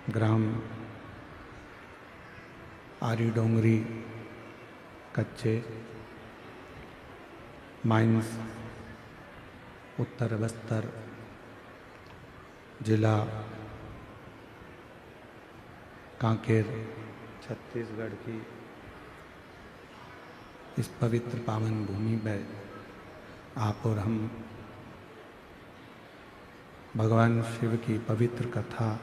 ग्राम आरी डोंगरी कच्चे माइंस उत्तर बस्तर जिला कांकेर छत्तीसगढ़ की इस पवित्र पावन भूमि में आप और हम भगवान शिव की पवित्र कथा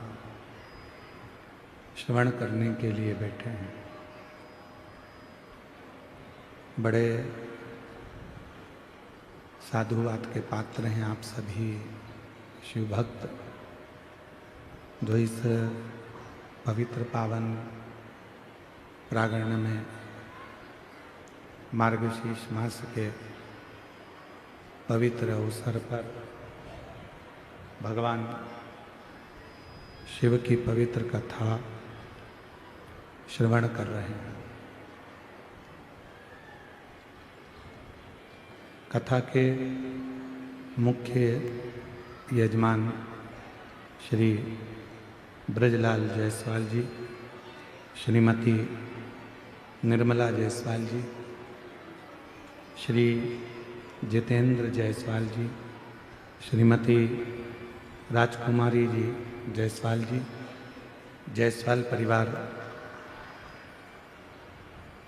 श्रवण करने के लिए बैठे हैं। बड़े साधुवाद के पात्र हैं आप सभी शिव भक्त, जो इस पवित्र पावन प्रांगण में मार्गशीर्ष मास के पवित्र अवसर पर भगवान शिव की पवित्र कथा श्रवण कर रहे हैं। कथा के मुख्य यजमान श्री ब्रजलाल जायसवाल जी, श्रीमती निर्मला जायसवाल जी, श्री जितेंद्र जायसवाल जी, श्रीमती राजकुमारी जी जायसवाल जी, जायसवाल परिवार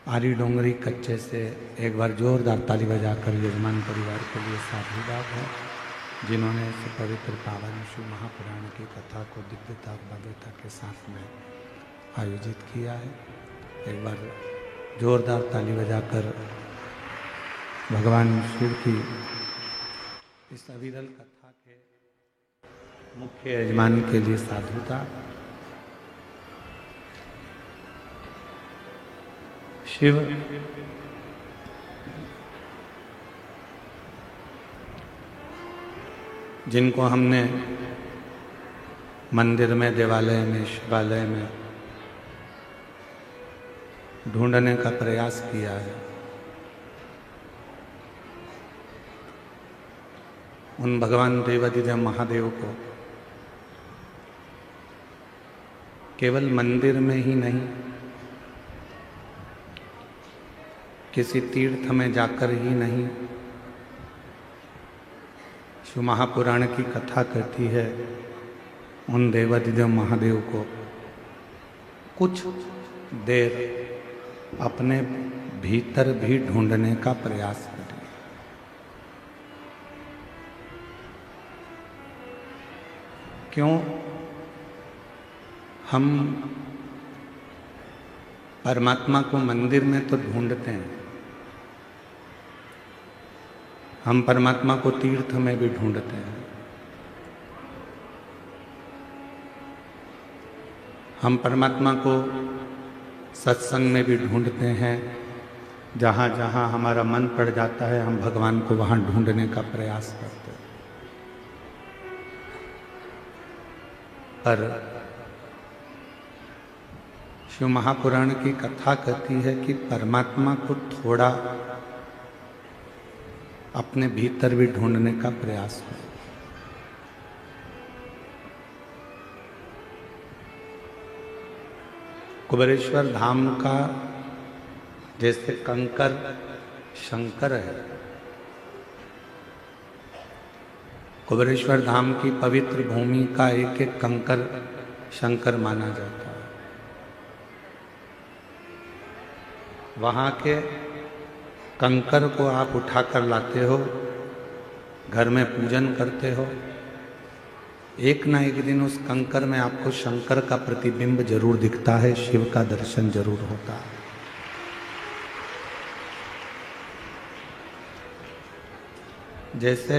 आरी डोंगरी कच्चे से एक बार जोरदार ताली बजाकर यजमान परिवार के लिए साधुवाद है, जिन्होंने इस पवित्र पावन शिव महापुराण की कथा को दिव्यता और भव्यता के साथ में आयोजित किया है। एक बार जोरदार ताली बजाकर भगवान शिव की इस अविरल कथा के मुख्य यजमान के लिए साधुता। शिव जिनको हमने मंदिर में, देवालय में, शिवालय में ढूंढने का प्रयास किया है, उन भगवान देवाधिदेव महादेव को केवल मंदिर में ही नहीं, किसी तीर्थ में जाकर ही नहीं, शिव महापुराण की कथा कहती है उन देवाधिदेव महादेव को कुछ देर अपने भीतर भी ढूंढने का प्रयास करें। क्यों हम परमात्मा को मंदिर में तो ढूंढते हैं, हम परमात्मा को तीर्थ में भी ढूंढते हैं, हम परमात्मा को सत्संग में भी ढूंढते हैं। जहाँ जहाँ हमारा मन पड़ जाता है हम भगवान को वहाँ ढूंढने का प्रयास करते हैं। पर शिव महापुराण की कथा कहती है कि परमात्मा को थोड़ा अपने भीतर भी ढूंढने का प्रयास हो। कुबेरेश्वर धाम का जैसे कंकर शंकर है, कुबेरेश्वर धाम की पवित्र भूमि का एक एक कंकर शंकर माना जाता है। वहाँ के कंकर को आप उठाकर लाते हो, घर में पूजन करते हो, एक ना एक दिन उस कंकर में आपको शंकर का प्रतिबिंब जरूर दिखता है, शिव का दर्शन जरूर होता है। जैसे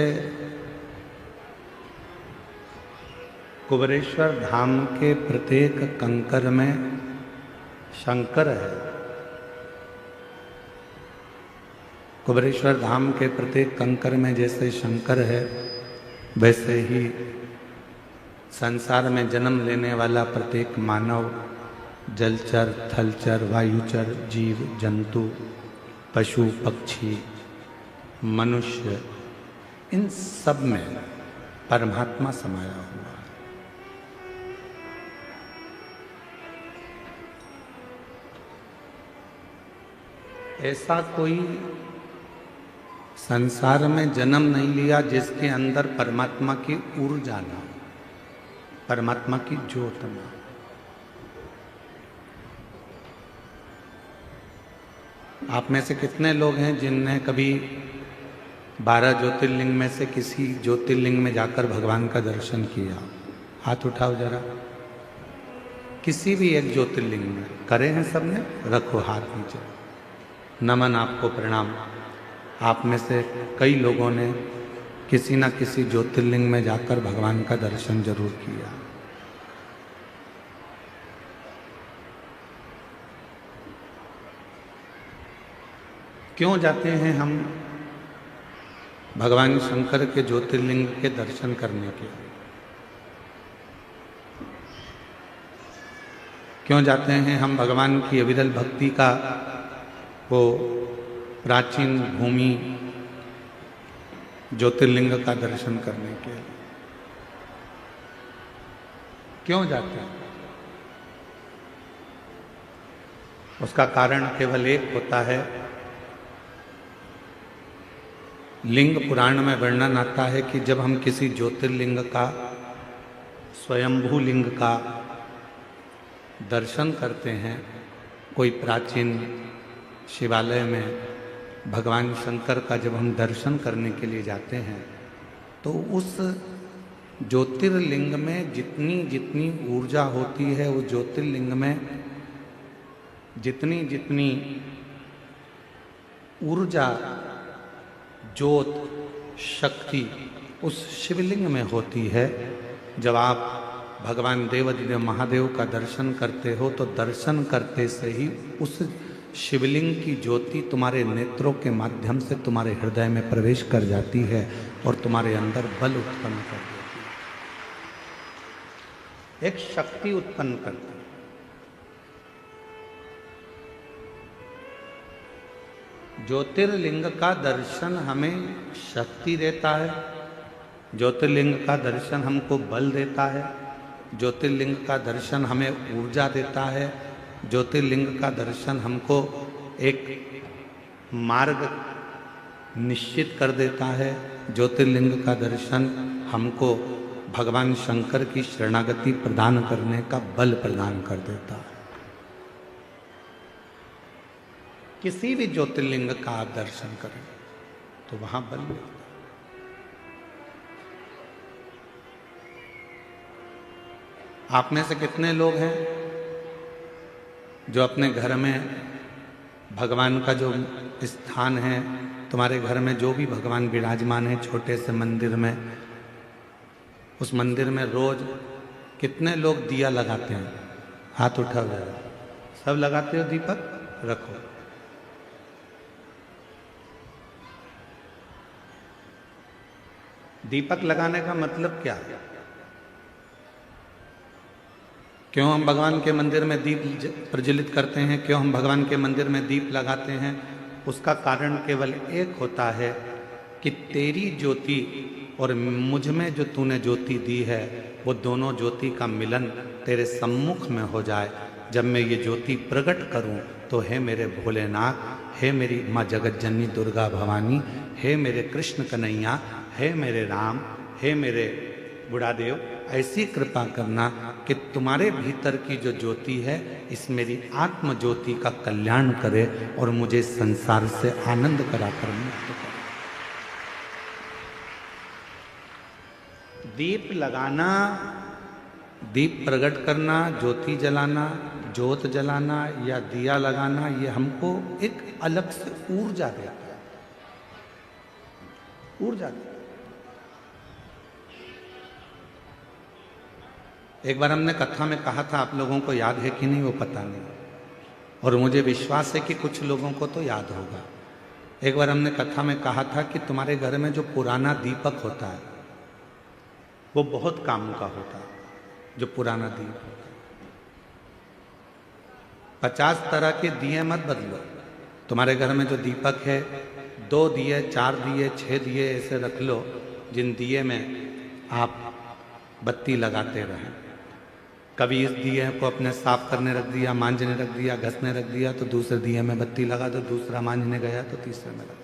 कुबेरेश्वर धाम के प्रत्येक कंकर में शंकर है, कुबेरेश्वर धाम के प्रत्येक कंकर में जैसे शंकर है, वैसे ही संसार में जन्म लेने वाला प्रत्येक मानव, जलचर, थलचर, वायुचर, जीव, जंतु, पशु, पक्षी, मनुष्य, इन सब में परमात्मा समाया हुआ है। ऐसा कोई संसार में जन्म नहीं लिया जिसके अंदर परमात्मा की ऊर्जा ना हो, परमात्मा की ज्योत ना हो। आप में से कितने लोग हैं जिनने कभी 12 ज्योतिर्लिंग में से किसी ज्योतिर्लिंग में जाकर भगवान का दर्शन किया? हाथ उठाओ जरा। किसी भी एक ज्योतिर्लिंग में करे हैं सबने? रखो हाथ नीचे। नमन, आपको प्रणाम। आप में से कई लोगों ने किसी न किसी ज्योतिर्लिंग में जाकर भगवान का दर्शन जरूर किया। क्यों जाते हैं हम भगवान शंकर के ज्योतिर्लिंग के दर्शन करने के? क्यों जाते हैं हम भगवान की अविरल भक्ति का वो प्राचीन भूमि ज्योतिर्लिंग का दर्शन करने के? क्यों जाते हैं? उसका कारण केवल एक होता है। लिंग पुराण में वर्णन आता है कि जब हम किसी ज्योतिर्लिंग का, स्वयंभू लिंग का दर्शन करते हैं, कोई प्राचीन शिवालय में भगवान शंकर का जब हम दर्शन करने के लिए जाते हैं, तो उस ज्योतिर्लिंग में जितनी जितनी ऊर्जा होती है, उस ज्योतिर्लिंग में जितनी जितनी ऊर्जा, ज्योत, शक्ति उस शिवलिंग में होती है। जब आप भगवान देवाधिदेव महादेव का दर्शन करते हो तो दर्शन करते से ही उस शिवलिंग की ज्योति तुम्हारे नेत्रों के माध्यम से तुम्हारे हृदय में प्रवेश कर जाती है और तुम्हारे अंदर बल उत्पन्न कर देती है, एक शक्ति उत्पन्न करती है। ज्योतिर्लिंग का दर्शन हमें शक्ति देता है, ज्योतिर्लिंग का दर्शन हमको बल देता है, ज्योतिर्लिंग का दर्शन हमें ऊर्जा देता है, ज्योतिर्लिंग का दर्शन हमको एक मार्ग निश्चित कर देता है, ज्योतिर्लिंग का दर्शन हमको भगवान शंकर की शरणागति प्रदान करने का बल प्रदान कर देता है। किसी भी ज्योतिर्लिंग का आप दर्शन करें तो वहां बल मिलता है। आप में से कितने लोग हैं जो अपने घर में भगवान का जो स्थान है, तुम्हारे घर में जो भी भगवान विराजमान है छोटे से मंदिर में, उस मंदिर में रोज कितने लोग दिया लगाते हैं? हाथ उठा हुआ है। सब लगाते हो दीपक? रखो। दीपक लगाने का मतलब क्या है? क्यों हम भगवान के मंदिर में दीप प्रज्वलित करते हैं? क्यों हम भगवान के मंदिर में दीप लगाते हैं? उसका कारण केवल एक होता है कि तेरी ज्योति और मुझ में जो तूने ज्योति दी है, वो दोनों ज्योति का मिलन तेरे सम्मुख में हो जाए। जब मैं ये ज्योति प्रकट करूं तो हे मेरे भोलेनाथ, हे मेरी माँ जगत जननी दुर्गा भवानी, हे मेरे कृष्ण कन्हैया, हे मेरे राम, हे मेरे बुढ़ादेव, ऐसी कृपा करना कि तुम्हारे भीतर की जो ज्योति है इस मेरी आत्म ज्योति का कल्याण करे और मुझे संसार से आनंद कराकर मुक्त करे। दीप लगाना, दीप प्रकट करना, ज्योति जलाना, ज्योत जलाना या दिया लगाना, ये हमको एक अलग से ऊर्जा देता है, ऊर्जा देता है। एक बार हमने कथा में कहा था, आप लोगों को याद है कि नहीं वो पता नहीं, और मुझे विश्वास है कि कुछ लोगों को तो याद होगा। एक बार हमने कथा में कहा था कि तुम्हारे घर में जो पुराना दीपक होता है वो बहुत काम का होता है। जो पुराना दीप होता है, 50 तरह के दिए मत बदलो। तुम्हारे घर में जो दीपक है, 2 दिए, 4 दिए, 6 दिए ऐसे रख लो जिन दिए में आप बत्ती लगाते रहें। कभी इस दिए को अपने साफ करने रख दिया, मांजने रख दिया, घसने रख दिया, तो दूसरे दिए में बत्ती लगा दो, दूसरा मांजने गया तो तीसरे में लगा।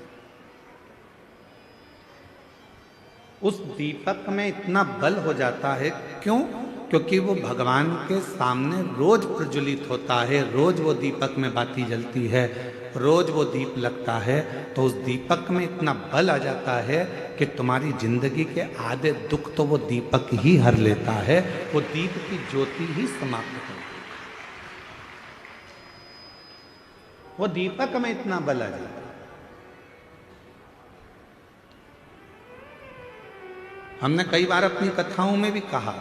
उस दीपक में इतना बल हो जाता है, क्यों? क्योंकि वो भगवान के सामने रोज प्रज्वलित होता है, रोज वो दीपक में बाती जलती है, रोज वो दीप लगता है, तो उस दीपक में इतना बल आ जाता है कि तुम्हारी जिंदगी के आधे दुख तो वो दीपक ही हर लेता है, वो दीप की ज्योति ही समाप्त कर देता है। वो दीपक में इतना बल आ जाता है। हमने कई बार अपनी कथाओं में भी कहा,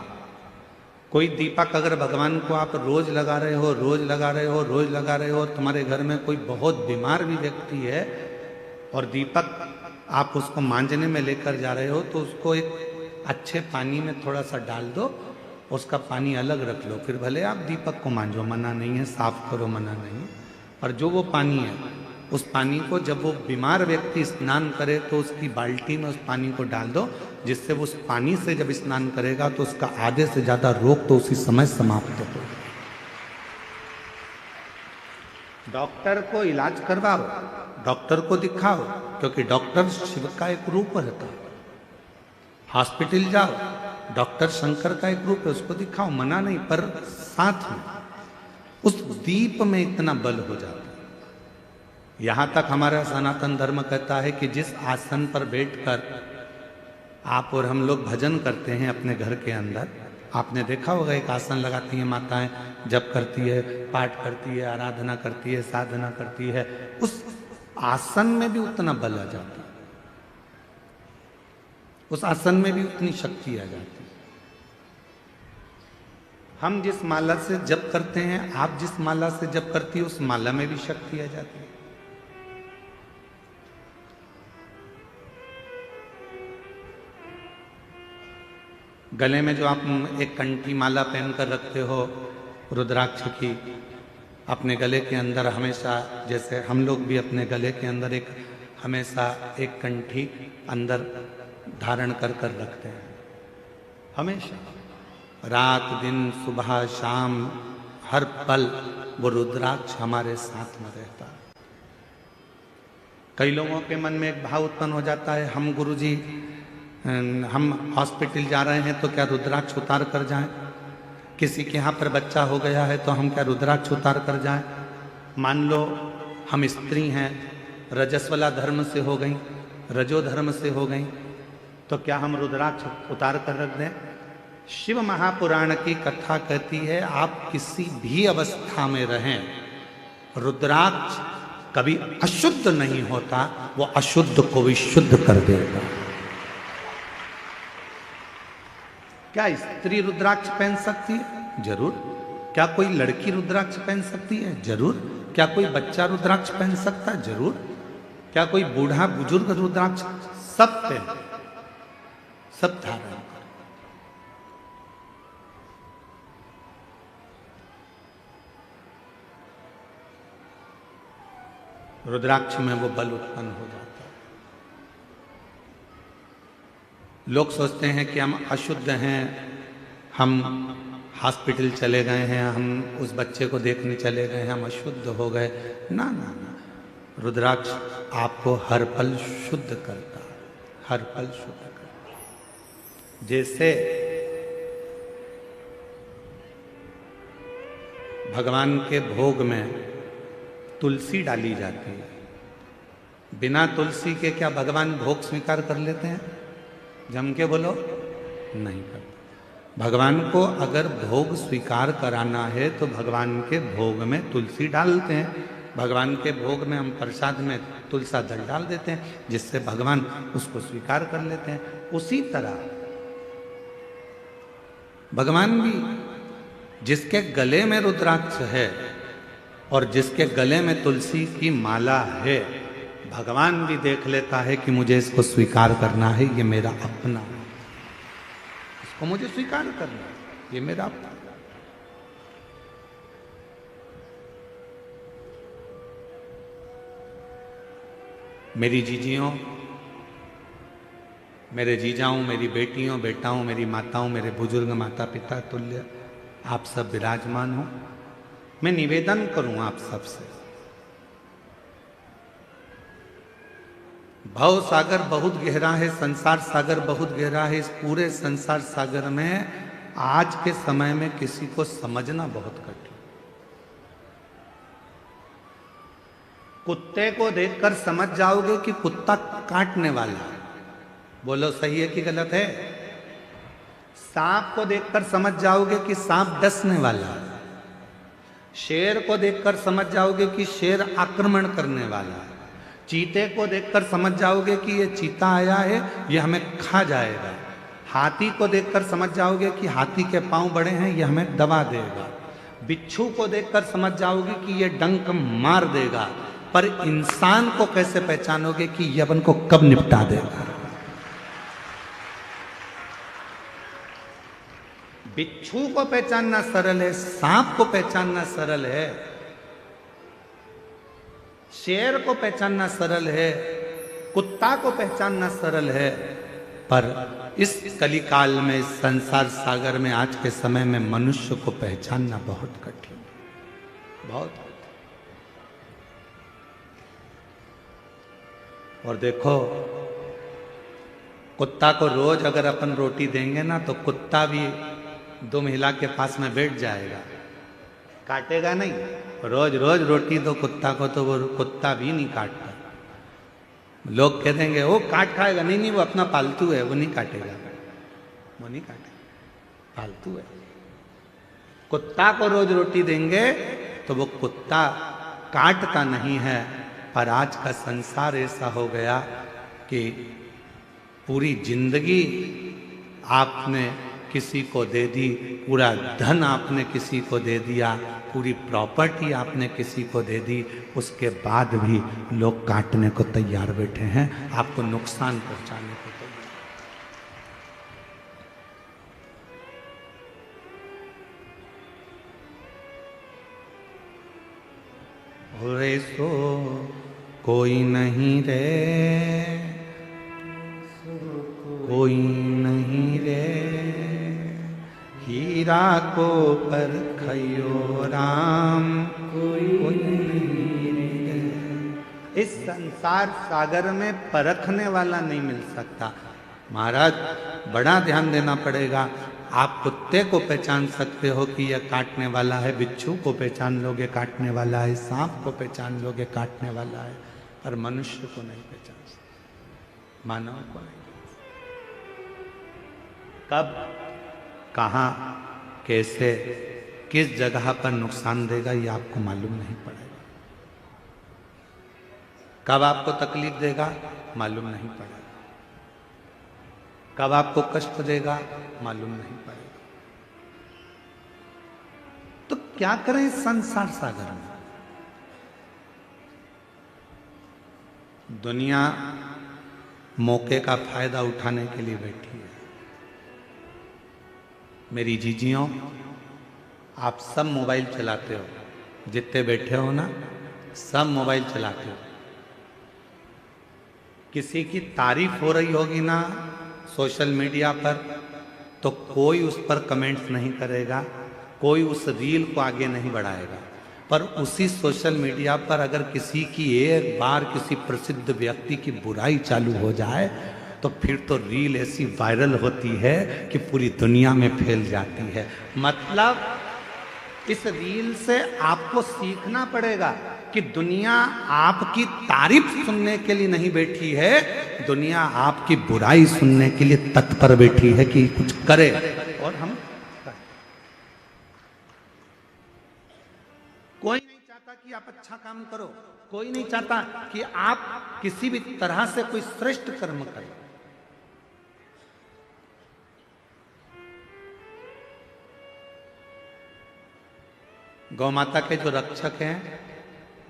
कोई दीपक अगर भगवान को आप रोज लगा रहे हो, रोज लगा रहे हो, रोज लगा रहे हो, तुम्हारे घर में कोई बहुत बीमार भी व्यक्ति है और दीपक आप उसको मांजने में लेकर जा रहे हो, तो उसको एक अच्छे पानी में थोड़ा सा डाल दो, उसका पानी अलग रख लो, फिर भले आप दीपक को मांजो, मना नहीं है, साफ करो, मना नहीं है, पर जो वो पानी है, उस पानी को जब वो बीमार व्यक्ति स्नान करे तो उसकी बाल्टी में उस पानी को डाल दो, जिससे वो उस पानी से जब स्नान करेगा तो उसका आधे से ज्यादा रोग तो उसी समय समाप्त हो। डॉक्टर को इलाज करवाओ, डॉक्टर को दिखाओ, क्योंकि डॉक्टर शिव का एक रूप रहता है। हॉस्पिटल जाओ, डॉक्टर शंकर का एक रूप है, उसको दिखाओ, मना नहीं, पर साथ में उस दीप में इतना बल हो जाता है। यहां तक हमारा सनातन धर्म कहता है कि जिस आसन पर बैठकर आप और हम लोग भजन करते हैं अपने घर के अंदर, आपने देखा होगा एक आसन लगाती हैं माताएं, जप करती है, पाठ करती है, आराधना करती है, साधना करती है, उस आसन में भी उतना बल आ जाता है, उस आसन में भी उतनी शक्ति आ जाती है। हम जिस माला से जप करते हैं, आप जिस माला से जप करती है, उस माला में भी शक्ति आ जाती है। गले में जो आप एक कंठी माला पहनकर रखते हो रुद्राक्ष की, अपने गले के अंदर हमेशा, जैसे हम लोग भी अपने गले के अंदर एक हमेशा एक कंठी अंदर धारण कर कर रखते हैं, हमेशा, रात दिन सुबह शाम हर पल वो रुद्राक्ष हमारे साथ में रहता है। कई लोगों के मन में एक भाव उत्पन्न हो जाता है, हम गुरुजी हम हॉस्पिटल जा रहे हैं तो क्या रुद्राक्ष उतार कर जाएं? किसी के यहाँ पर बच्चा हो गया है तो हम क्या रुद्राक्ष उतार कर जाएं? मान लो हम स्त्री हैं, रजस्वला धर्म से हो गई, रजो धर्म से हो गई, तो क्या हम रुद्राक्ष उतार कर रख दें? शिव महापुराण की कथा कहती है, आप किसी भी अवस्था में रहें, रुद्राक्ष कभी अशुद्ध नहीं होता, वो अशुद्ध को भी शुद्ध कर देगा। क्या स्त्री रुद्राक्ष पहन सकती है? जरूर। क्या कोई लड़की रुद्राक्ष पहन सकती है? जरूर। क्या कोई बच्चा रुद्राक्ष पहन सकता है? जरूर। क्या कोई बूढ़ा बुजुर्ग रुद्राक्ष? सब पहन, सब धारण कर। रुद्राक्ष में वो बल उत्पन्न हो जाता है। लोग सोचते हैं कि हम अशुद्ध हैं, हम हॉस्पिटल चले गए हैं, हम उस बच्चे को देखने चले गए हैं, हम अशुद्ध हो गए। ना ना ना, रुद्राक्ष आपको हर पल शुद्ध करता है, हर पल शुद्ध करता है। जैसे भगवान के भोग में तुलसी डाली जाती है, बिना तुलसी के क्या भगवान भोग स्वीकार कर लेते हैं? जम के बोलो, नहीं करते। भगवान को अगर भोग स्वीकार कराना है तो भगवान के भोग में तुलसी डालते हैं, भगवान के भोग में हम प्रसाद में तुलसा दल डाल देते हैं, जिससे भगवान उसको स्वीकार कर लेते हैं। उसी तरह भगवान भी, जिसके गले में रुद्राक्ष है और जिसके गले में तुलसी की माला है, भगवान भी देख लेता है कि मुझे इसको स्वीकार करना है, ये मेरा अपना है, इसको मुझे स्वीकार करना है, ये मेरा अपना। मेरी जीजियों, मेरे जीजाओं, मेरी बेटियों, बेटाओं, मेरी माताओं, मेरे बुजुर्ग माता पिता तुल्य, आप सब विराजमान हो। मैं निवेदन करूं आप सबसे, भव सागर बहुत गहरा है, संसार सागर बहुत गहरा है। इस पूरे संसार सागर में आज के समय में किसी को समझना बहुत कठिन। कुत्ते को देखकर समझ जाओगे कि कुत्ता काटने वाला है, बोलो सही है कि गलत है। सांप को देखकर समझ जाओगे कि सांप डसने वाला है। शेर को देखकर समझ जाओगे कि शेर आक्रमण करने वाला है। चीते को देखकर समझ जाओगे कि ये चीता आया है, ये हमें खा जाएगा। हाथी को देखकर समझ जाओगे कि हाथी के पांव बड़े हैं, ये हमें दबा देगा। बिच्छू को देखकर समझ जाओगे कि ये डंक मार देगा। पर इंसान को कैसे पहचानोगे कि ये अपन को कब निपटा देगा? बिच्छू को पहचानना सरल है, सांप को पहचानना सरल है, शेर को पहचानना सरल है, कुत्ता को पहचानना सरल है। पर इस कलिकाल में, इस संसार सागर में, आज के समय में मनुष्य को पहचानना बहुत कठिन, बहुत कठिन। और देखो, कुत्ता को रोज अगर अपन रोटी देंगे ना, तो कुत्ता भी दो महिला के पास में बैठ जाएगा, काटेगा नहीं। रोज रोज रोटी दो कुत्ता को, तो वो कुत्ता भी नहीं काटता। लोग कह देंगे वो काट खाएगा, नहीं नहीं वो अपना पालतू है, वो नहीं काटेगा, वो नहीं काटेगा, पालतू है। कुत्ता को रोज रोटी देंगे तो वो कुत्ता काटता नहीं है। पर आज का संसार ऐसा हो गया कि पूरी जिंदगी आपने किसी को दे दी, पूरा धन आपने किसी को दे दिया, पूरी प्रॉपर्टी आपने किसी को दे दी, उसके बाद भी लोग काटने को तैयार बैठे हैं, आपको नुकसान पहुंचाने को तैयार। रे सो कोई नहीं रे, कोई नहीं रे, हीरा को परखयो राम, कोई नहीं रे। इस संसार सागर में परखने वाला नहीं मिल सकता। महाराज बड़ा ध्यान देना पड़ेगा। आप कुत्ते को पहचान सकते हो कि यह काटने वाला है, बिच्छू को पहचान लोगे काटने वाला है, सांप को पहचान लोगे काटने वाला है, पर मनुष्य को नहीं पहचान सकते, मानव को नहीं। कब, कहाँ, कैसे, किस जगह पर नुकसान देगा ये आपको मालूम नहीं पड़ेगा। कब आपको तकलीफ देगा मालूम नहीं पड़ेगा। कब आपको कष्ट देगा मालूम नहीं पड़ेगा। तो क्या करें इस संसार सागर में? दुनिया मौके का फायदा उठाने के लिए बैठी है। मेरी जीजियों, आप सब मोबाइल चलाते हो, जितने बैठे हो ना सब मोबाइल चलाते हो। किसी की तारीफ हो रही होगी ना सोशल मीडिया पर, तो कोई उस पर कमेंट्स नहीं करेगा, कोई उस रील को आगे नहीं बढ़ाएगा। पर उसी सोशल मीडिया पर अगर किसी की एक बार किसी प्रसिद्ध व्यक्ति की बुराई चालू हो जाए, तो फिर तो रील ऐसी वायरल होती है कि पूरी दुनिया में फैल जाती है। मतलब इस रील से आपको सीखना पड़ेगा कि दुनिया आपकी तारीफ सुनने के लिए नहीं बैठी है, दुनिया आपकी बुराई सुनने के लिए तत्पर बैठी है कि कुछ करे। और हम कोई नहीं चाहता कि आप अच्छा काम करो, कोई नहीं चाहता कि आप किसी भी तरह से कोई श्रेष्ठ कर्म करें। गौ माता के जो रक्षक हैं,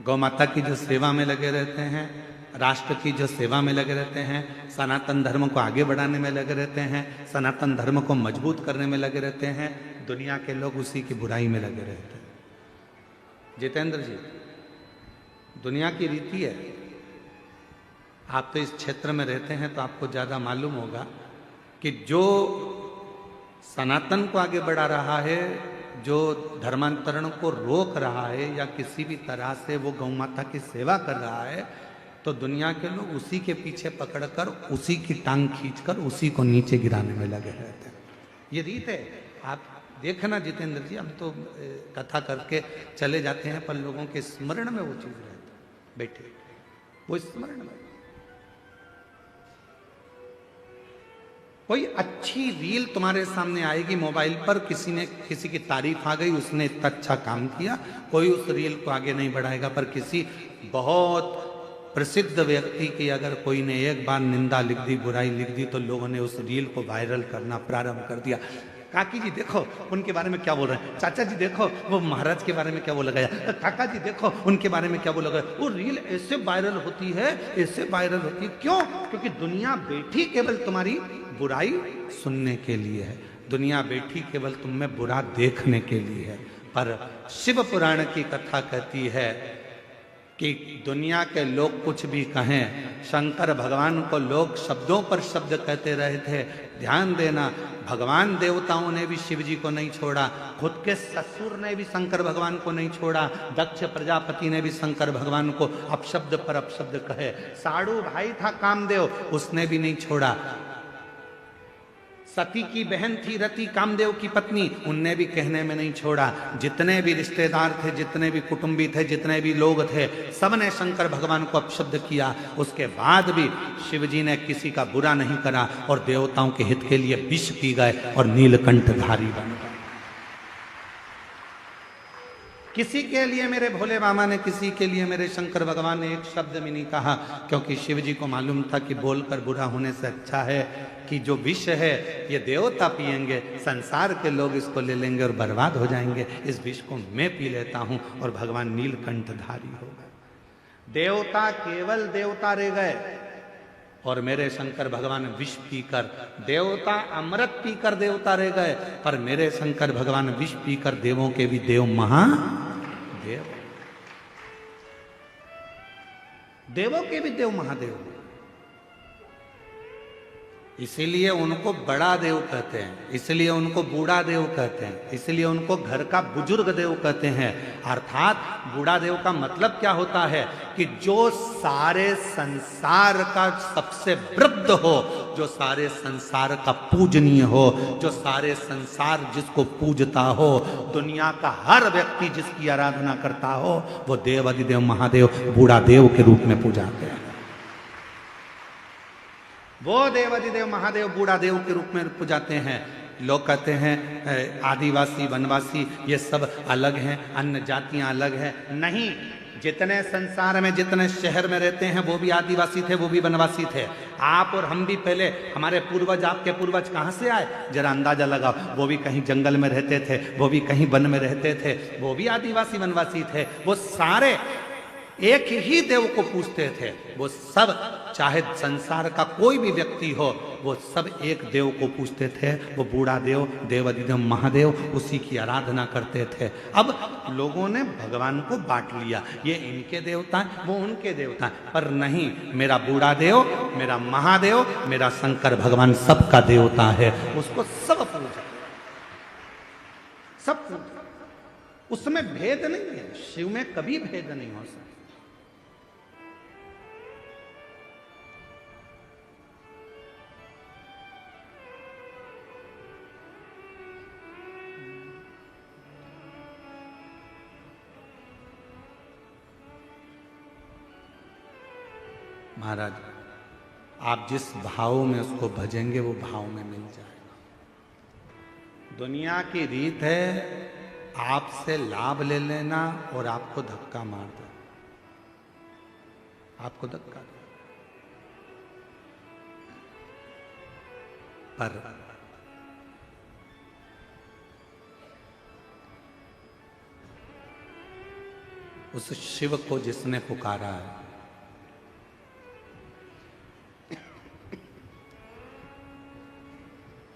गौ माता की जो सेवा में लगे रहते हैं, राष्ट्र की जो सेवा में लगे रहते हैं, सनातन धर्म को आगे बढ़ाने में लगे रहते हैं, सनातन धर्म को मजबूत करने में लगे रहते हैं, दुनिया के लोग उसी की बुराई में लगे रहते हैं। जितेंद्र जी, दुनिया की रीति है, आप तो इस क्षेत्र में रहते हैं तो आपको ज़्यादा मालूम होगा कि जो सनातन को आगे बढ़ा रहा है, जो धर्मांतरण को रोक रहा है या किसी भी तरह से वो गौ माता की सेवा कर रहा है, तो दुनिया के लोग उसी के पीछे पकड़कर उसी की टांग खींचकर उसी को नीचे गिराने में लगे रहते हैं। ये रीत है। आप देखना जितेंद्र जी, हम तो कथा करके चले जाते हैं, पर लोगों के स्मरण में वो चीज रहती है। बैठे वो स्मरण में कोई अच्छी रील तुम्हारे सामने आएगी मोबाइल पर, किसी की तारीफ आ गई, उसने इतना अच्छा काम किया, कोई उस रील को आगे नहीं बढ़ाएगा। पर किसी बहुत प्रसिद्ध व्यक्ति की अगर कोई ने एक बार निंदा लिख दी, बुराई लिख दी, तो लोगों ने उस रील को वायरल करना प्रारंभ कर दिया। काकी जी देखो उनके बारे में क्या बोल रहे हैं, चाचा जी देखो वो महाराज के बारे में क्या बोला गया, काका जी देखो उनके बारे में क्या बोला गया। वो रील ऐसे वायरल होती है, ऐसे वायरल होती है। क्यों? क्योंकि दुनिया बैठी केवल तुम्हारी बुराई सुनने के लिए है, दुनिया बैठी केवल तुम में बुरा देखने के लिए है। पर शिव पुराण की कथा कहती है कि दुनिया के लोग कुछ भी कहें, शंकर भगवान को लोग शब्दों पर शब्द कहते रहे थे। ध्यान देना, भगवान देवताओं ने भी शिव जी को नहीं छोड़ा, खुद के ससुर ने भी शंकर भगवान को नहीं छोड़ा, दक्ष प्रजापति ने भी शंकर भगवान को अपशब्द पर अपशब्द कहे। साड़ू भाई था कामदेव, उसने भी नहीं छोड़ा। सती की बहन थी रति कामदेव की पत्नी, उनने भी कहने में नहीं छोड़ा। जितने भी रिश्तेदार थे, जितने भी कुटुंबी थे, जितने भी लोग थे, सबने शंकर भगवान को अपशब्द किया। उसके बाद भी शिवजी ने किसी का बुरा नहीं करा और देवताओं के हित के लिए विष पी गए और नीलकंठधारी बन गए। किसी के लिए मेरे भोले बाबा ने, किसी के लिए मेरे शंकर भगवान ने एक शब्द भी नहीं कहा, क्योंकि शिव जी को मालूम था कि बोलकर बुरा होने से अच्छा है कि जो विष है ये देवता पिएंगे, संसार के लोग इसको ले लेंगे और बर्बाद हो जाएंगे। इस विष को मैं पी लेता हूं और भगवान नीलकंठधारी हो गए। देवता केवल देवता रह गए और मेरे शंकर भगवान विष पीकर, देवता अमृत पीकर देवता रह गए, पर मेरे शंकर भगवान विष पीकर देवों के भी देव महादेव, देवों के भी देव महादेव। इसीलिए उनको बड़ा देव कहते हैं, इसलिए उनको बूढ़ा देव कहते हैं, इसलिए उनको घर का बुजुर्ग देव कहते हैं। अर्थात बूढ़ा देव का मतलब क्या होता है कि जो सारे संसार का सबसे वृद्ध हो, जो सारे संसार का पूजनीय हो, जो सारे संसार जिसको पूजता हो, दुनिया का हर व्यक्ति जिसकी आराधना करता हो, वो देव अधिदेव महादेव बूढ़ा देव के रूप में पूजाते हैं। वो देवादिदेव महादेव बूढ़ा देव के रूप में पूजाते हैं। लोग कहते हैं आदिवासी वनवासी ये सब अलग हैं, अन्य जातियां अलग हैं। नहीं, जितने संसार में, जितने शहर में रहते हैं वो भी आदिवासी थे, वो भी वनवासी थे। आप और हम भी पहले, हमारे पूर्वज, आपके पूर्वज कहाँ से आए जरा अंदाजा लगाओ। वो भी कहीं जंगल में रहते थे, वो भी कहीं वन में रहते थे, वो भी आदिवासी वनवासी थे। वो सारे एक ही देव को पूजते थे। वो सब, चाहे संसार का कोई भी व्यक्ति हो, वो सब एक देव को पूजते थे। वो बूढ़ा देव, देवाधिदेव महादेव, उसी की आराधना करते थे। अब लोगों ने भगवान को बांट लिया, ये इनके देवता हैं, वो उनके देवता हैं। पर नहीं, मेरा बूढ़ा देव, मेरा महादेव, मेरा शंकर भगवान सबका देवता है। उसको सब पूजा, सब पूजा, उसमें भेद नहीं है। शिव में कभी भेद नहीं हो सकता। महाराज, आप जिस भाव में उसको भजेंगे वो भाव में मिल जाएगा। दुनिया की रीत है आपसे लाभ ले लेना और आपको धक्का मार दे, आपको धक्का दे। पर उस शिव को जिसने पुकारा है,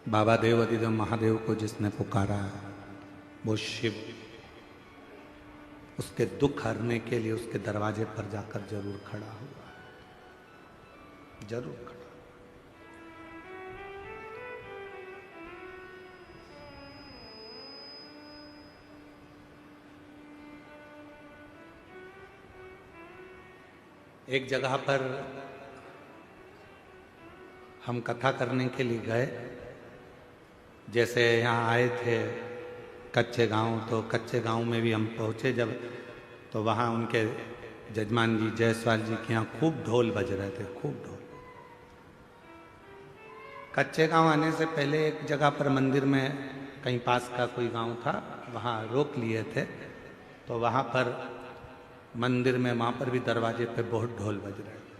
बाबा देव अधिदेव महादेव को जिसने पुकारा है, वो शिव उसके दुख हरने के लिए उसके दरवाजे पर जाकर जरूर खड़ा हुआ, जरूर खड़ा। एक जगह पर हम कथा करने के लिए गए। जैसे यहाँ आए थे कच्चे गांव, तो कच्चे गांव में भी हम पहुँचे जब, तो वहाँ उनके जजमान जी जायसवाल जी के यहाँ खूब ढोल बज रहे थे, खूब ढोल। कच्चे गांव आने से पहले एक जगह पर मंदिर में कहीं पास का कोई गांव था, वहाँ रोक लिए थे। तो वहाँ पर मंदिर में, वहाँ पर भी दरवाजे पे बहुत ढोल बज रहे थे।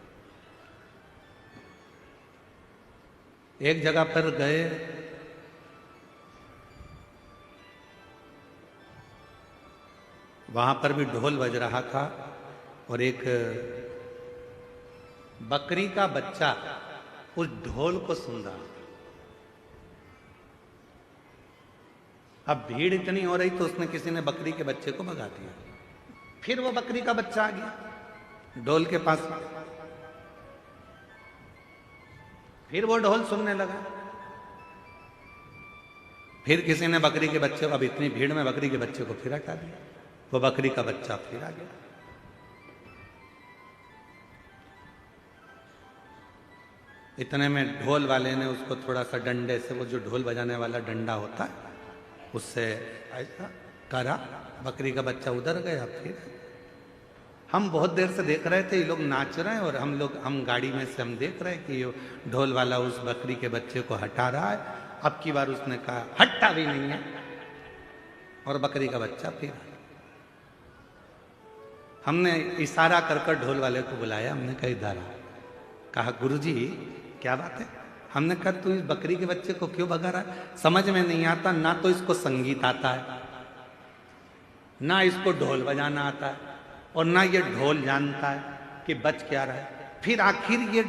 एक जगह पर गए, वहाँ पर भी ढोल बज रहा था और एक बकरी का बच्चा उस ढोल को सुन रहा। अब भीड़ इतनी हो रही तो उसने किसी ने बकरी के बच्चे को भगा दिया। फिर वो बकरी का बच्चा आ गया ढोल के पास, फिर वो ढोल सुनने लगा। फिर किसी ने बकरी के बच्चे को, अब इतनी भीड़ में बकरी के बच्चे को फिर हटा दिया। वो बकरी का बच्चा फिर आ गया। इतने में ढोल वाले ने उसको थोड़ा सा डंडे से, वो जो ढोल बजाने वाला डंडा होता है, उससे ऐसा करा, बकरी का बच्चा उधर गया। फिर हम बहुत देर से देख रहे थे, ये लोग नाच रहे हैं और हम गाड़ी में से हम देख रहे हैं कि ये ढोल वाला उस बकरी के बच्चे को हटा रहा है। अब की बार उसने कहा हटता भी नहीं है, और बकरी का बच्चा फिर। हमने इशारा कर कर ढोल वाले को बुलाया, हमने कहा इधर आ। कहा गुरुजी क्या बात है? हमने कहा तू इस बकरी के बच्चे को क्यों भगा रहा है? समझ में नहीं आता, ना तो इसको संगीत आता है, ना इसको ढोल बजाना आता है, और ना ये ढोल जानता है कि बच क्या रहा है। फिर आखिर ये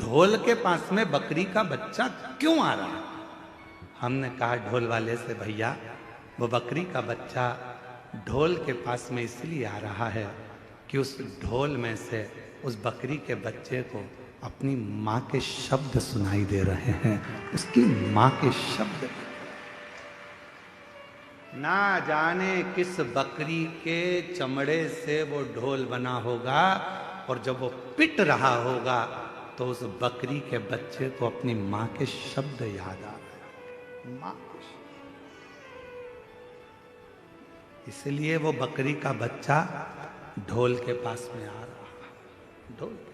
ढोल के पास में बकरी का बच्चा क्यों आ रहा है? हमने कहा ढोल वाले से, भैया वो बकरी का बच्चा ढोल के पास में इसलिए आ रहा है कि उस ढोल में से उस बकरी के बच्चे को अपनी माँ के शब्द सुनाई दे रहे हैं, उसकी माँ के शब्द। ना जाने किस बकरी के चमड़े से वो ढोल बना होगा, और जब वो पिट रहा होगा तो उस बकरी के बच्चे को अपनी माँ के शब्द याद आ गए, माँ के शब्द। इसलिए वो बकरी का बच्चा ढोल के पास में आ रहा है, ढोल के पास।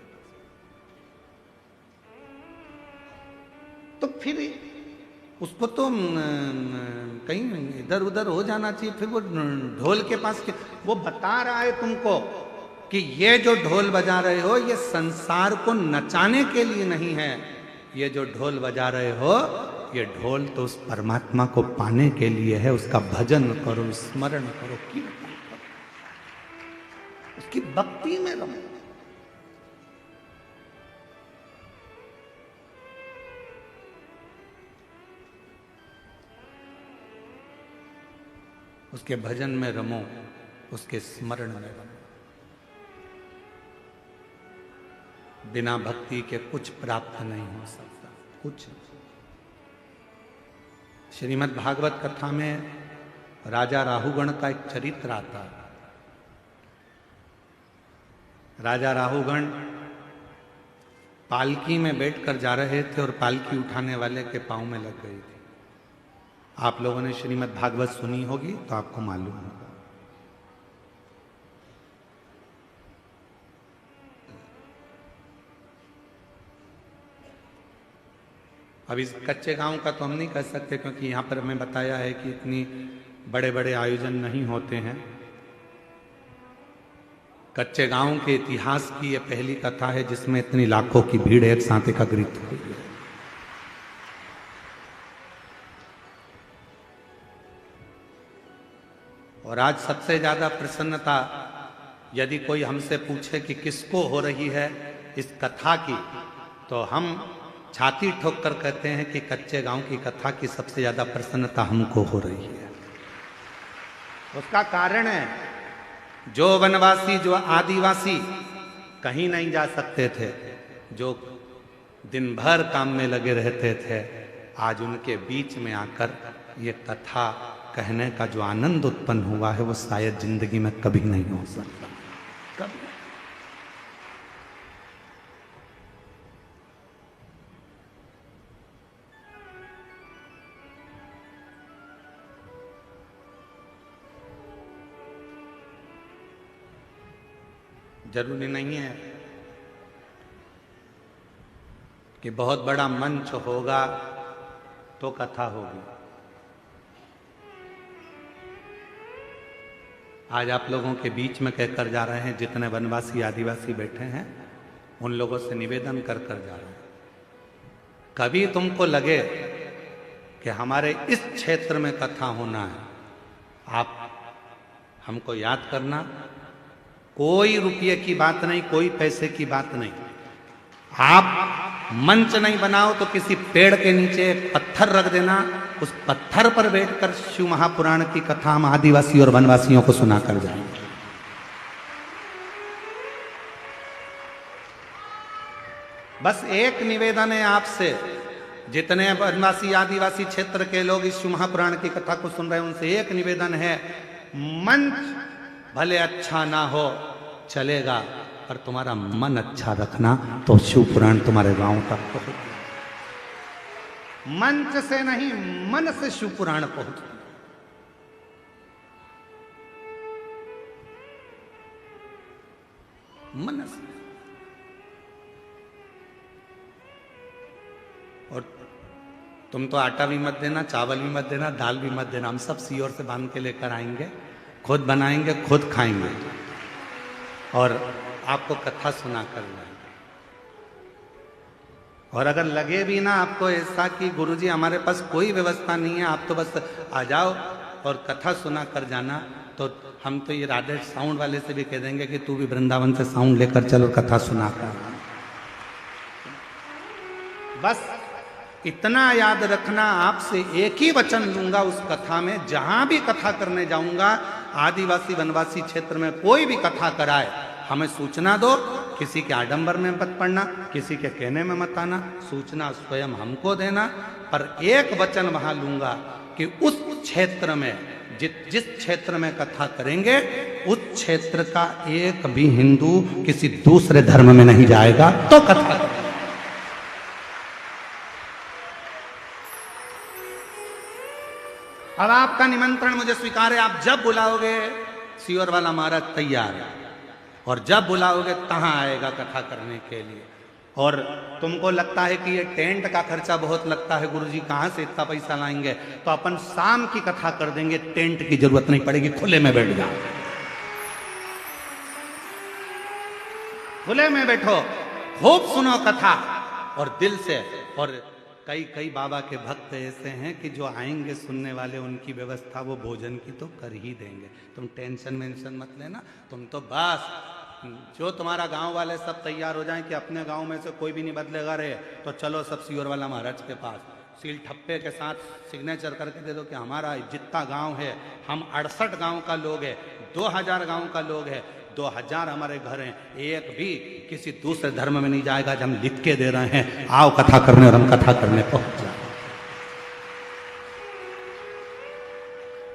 तो फिर उसको तो कहीं इधर उधर हो जाना चाहिए। फिर वो ढोल के पास के, वो बता रहा है तुमको कि ये जो ढोल बजा रहे हो ये संसार को नचाने के लिए नहीं है, ये जो ढोल बजा रहे हो ये ढोल तो उस परमात्मा को पाने के लिए है। उसका भजन करो, स्मरण करो, कीर्तन करो, उसकी भक्ति में रहो। उसके भजन में रमो, उसके स्मरण में रमो। बिना भक्ति के कुछ प्राप्त नहीं हो सकता, कुछ। श्रीमद् भागवत कथा में राजा राहुगण का एक चरित्र आता है। राजा राहुगण पालकी में बैठकर जा रहे थे और पालकी उठाने वाले के पांव में लग गई थी। आप लोगों ने श्रीमद् भागवत सुनी होगी तो आपको मालूम होगा। अब इस कच्चे गांव का तो हम नहीं कह सकते, क्योंकि यहाँ पर हमें बताया है कि इतनी बड़े बड़े आयोजन नहीं होते हैं। कच्चे गांव के इतिहास की यह पहली कथा है जिसमें इतनी लाखों की भीड़ एक साथ एकत्रित हुई है। और आज सबसे ज्यादा प्रसन्नता यदि कोई हमसे पूछे कि किसको हो रही है इस कथा की, तो हम छाती ठोक कर कहते हैं कि कच्चे गांव की कथा की सबसे ज्यादा प्रसन्नता हमको हो रही है। उसका कारण है, जो वनवासी, जो आदिवासी कहीं नहीं जा सकते थे, जो दिन भर काम में लगे रहते थे, आज उनके बीच में आकर ये कथा कहने का जो आनंद उत्पन्न हुआ है वो शायद जिंदगी में कभी नहीं हो सकता, कभी। जरूरी नहीं है कि बहुत बड़ा मंच होगा तो कथा होगी। आज आप लोगों के बीच में कहकर जा रहे हैं, जितने वनवासी आदिवासी बैठे हैं उन लोगों से निवेदन कर कर जा रहे हैं, कभी तुमको लगे कि हमारे इस क्षेत्र में कथा होना है, आप हमको याद करना। कोई रुपये की बात नहीं, कोई पैसे की बात नहीं। आप मंच नहीं बनाओ तो किसी पेड़ के नीचे एक पत्थर रख देना, उस पत्थर पर बैठकर शिव महापुराण की कथा हम आदिवासी और वनवासियों को सुना कर जाएंगे। बस एक निवेदन है आपसे, जितने वनवासी आदिवासी क्षेत्र के लोग इस शिव महापुराण की कथा को सुन रहे हैं, उनसे एक निवेदन है, मंच भले अच्छा ना हो चलेगा, पर तुम्हारा मन अच्छा रखना तो शिव पुराण तुम्हारे गांव तक पहुंच। मंच से नहीं, मन से शिव पुराण पहुंच। मन से। और तुम तो आटा भी मत देना, चावल भी मत देना, दाल भी मत देना, हम सब सीओर से बांध के लेकर आएंगे, खुद बनाएंगे, खुद खाएंगे और आपको कथा सुना कर लाएंगे। और अगर लगे भी ना आपको ऐसा कि गुरुजी हमारे पास कोई व्यवस्था नहीं है, आप तो बस आ जाओ और कथा सुना कर जाना, तो हम तो ये राधे साउंड वाले से भी कह देंगे कि तू भी वृंदावन से साउंड लेकर चल और कथा सुना कर। बस इतना याद रखना, आपसे एक ही वचन लूंगा उस कथा में, जहां भी कथा करने जाऊंगा, आदिवासी वनवासी क्षेत्र में कोई भी कथा कराए, हमें सूचना दो। किसी के आडंबर में मत पड़ना, किसी के कहने में मत आना, सूचना स्वयं हमको देना। पर एक वचन वहां लूंगा कि उस क्षेत्र में जिस क्षेत्र में कथा करेंगे, उस क्षेत्र का एक भी हिंदू किसी दूसरे धर्म में नहीं जाएगा तो कथा करेंगे। अब आपका निमंत्रण मुझे स्वीकार है, आप जब बुलाओगे सीओर वाला महाराज तैयार है, और जब बुलाओगे तहां आएगा कथा करने के लिए। और तुमको लगता है कि ये टेंट का खर्चा बहुत लगता है, गुरुजी कहां से इतना पैसा लाएंगे, तो अपन शाम की कथा कर देंगे, टेंट की जरूरत नहीं पड़ेगी, खुले में बैठ जाओ, खुले में बैठो, खूब सुनो कथा और दिल से। और कई बाबा के भक्त ऐसे हैं कि जो आएंगे सुनने वाले, उनकी व्यवस्था वो भोजन की तो कर ही देंगे। तुम टेंशन वेंशन मत लेना, तुम तो बस जो तुम्हारा गांव वाले सब तैयार हो जाएं कि अपने गांव में से कोई भी नहीं बदलेगा रे, तो चलो सब सीओर वाला महाराज के पास, सील ठप्पे के साथ सिग्नेचर करके दे दो कि हमारा जितना गांव है, हम 68 गांव का लोग है, 2000 गांव का लोग है, 2000 हमारे घर हैं, एक भी किसी दूसरे धर्म में नहीं जाएगा। जब हम लिख के दे रहे हैं, आओ कथा करने, और हम कथा करने पहुंच जाए।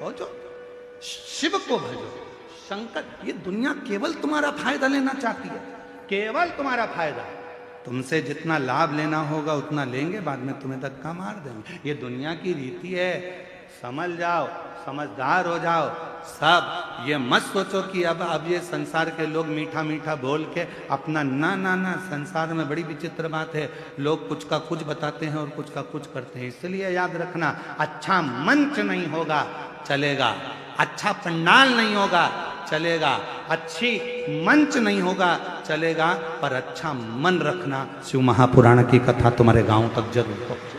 पहुंचो, शिव को भजो, शंकर। ये दुनिया केवल तुम्हारा फायदा लेना चाहती है, केवल तुम्हारा फायदा। तुमसे जितना लाभ लेना होगा उतना लेंगे, बाद में तुम्हें धक्का मार देंगे। ये दुनिया की रीति है, समझ जाओ, समझदार हो जाओ सब। ये मत सोचो कि अब ये संसार के लोग मीठा मीठा बोल के अपना, ना ना ना, संसार में बड़ी विचित्र बात है, लोग कुछ का कुछ बताते हैं और कुछ का कुछ करते हैं। इसलिए याद रखना, अच्छा मंच नहीं होगा चलेगा, अच्छा पंडाल नहीं होगा चलेगा, अच्छी मंच नहीं होगा चलेगा, पर अच्छा मन रखना। शिव महापुराण की कथा तुम्हारे गांव तक जरूर पहुंचे,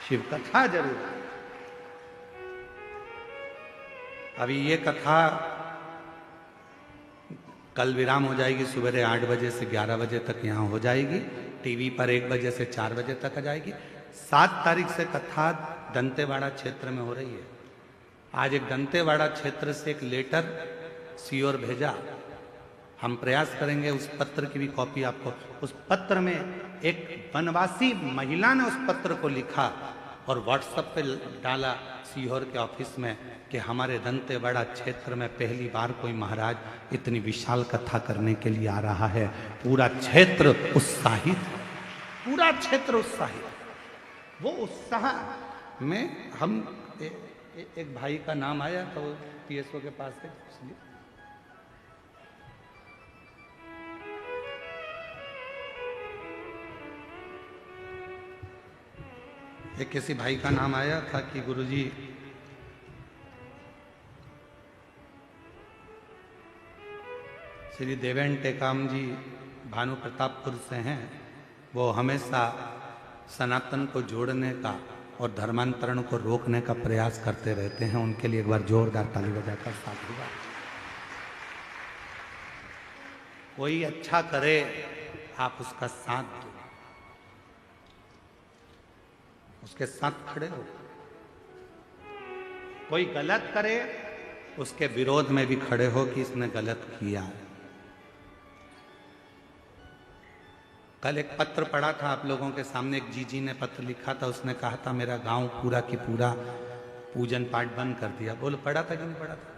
शिव कथा जरूर। अभी ये कथा कल विराम हो जाएगी, सवेरे 8 बजे से 11 बजे तक यहाँ हो जाएगी, टीवी पर 1 बजे से 4 बजे तक आ जाएगी। 7 तारीख से कथा दंतेवाड़ा क्षेत्र में हो रही है। आज एक दंतेवाड़ा क्षेत्र से एक लेटर सीओर भेजा, हम प्रयास करेंगे उस पत्र की भी कॉपी आपको। उस पत्र में एक वनवासी महिला ने उस पत्र को लिखा और व्हाट्सएप पे डाला सीहोर के ऑफिस में कि हमारे दंतेवाड़ा क्षेत्र में पहली बार कोई महाराज इतनी विशाल कथा करने के लिए आ रहा है। पूरा क्षेत्र उत्साहित, पूरा क्षेत्र उत्साहित। वो उत्साह में हम एक भाई का नाम आया तो पीएसओ के पास से, एक किसी भाई का नाम आया था कि गुरुजी श्री देवेन टेकाम जी भानु प्रतापपुर से हैं। वो हमेशा सनातन को जोड़ने का और धर्मांतरण को रोकने का प्रयास करते रहते हैं। उनके लिए एक बार जोरदार ताली बजाकर साधुवाद। कोई अच्छा करे आप उसका साथ दो, उसके साथ खड़े हो। कोई गलत करे उसके विरोध में भी खड़े हो कि इसने गलत किया है। कल एक पत्र पढ़ा था आप लोगों के सामने, एक जीजी ने पत्र लिखा था। उसने कहा था मेरा गांव पूरा की पूरा पूजन पाठ बंद कर दिया। बोलो पढ़ा था कि नहीं पढ़ा था?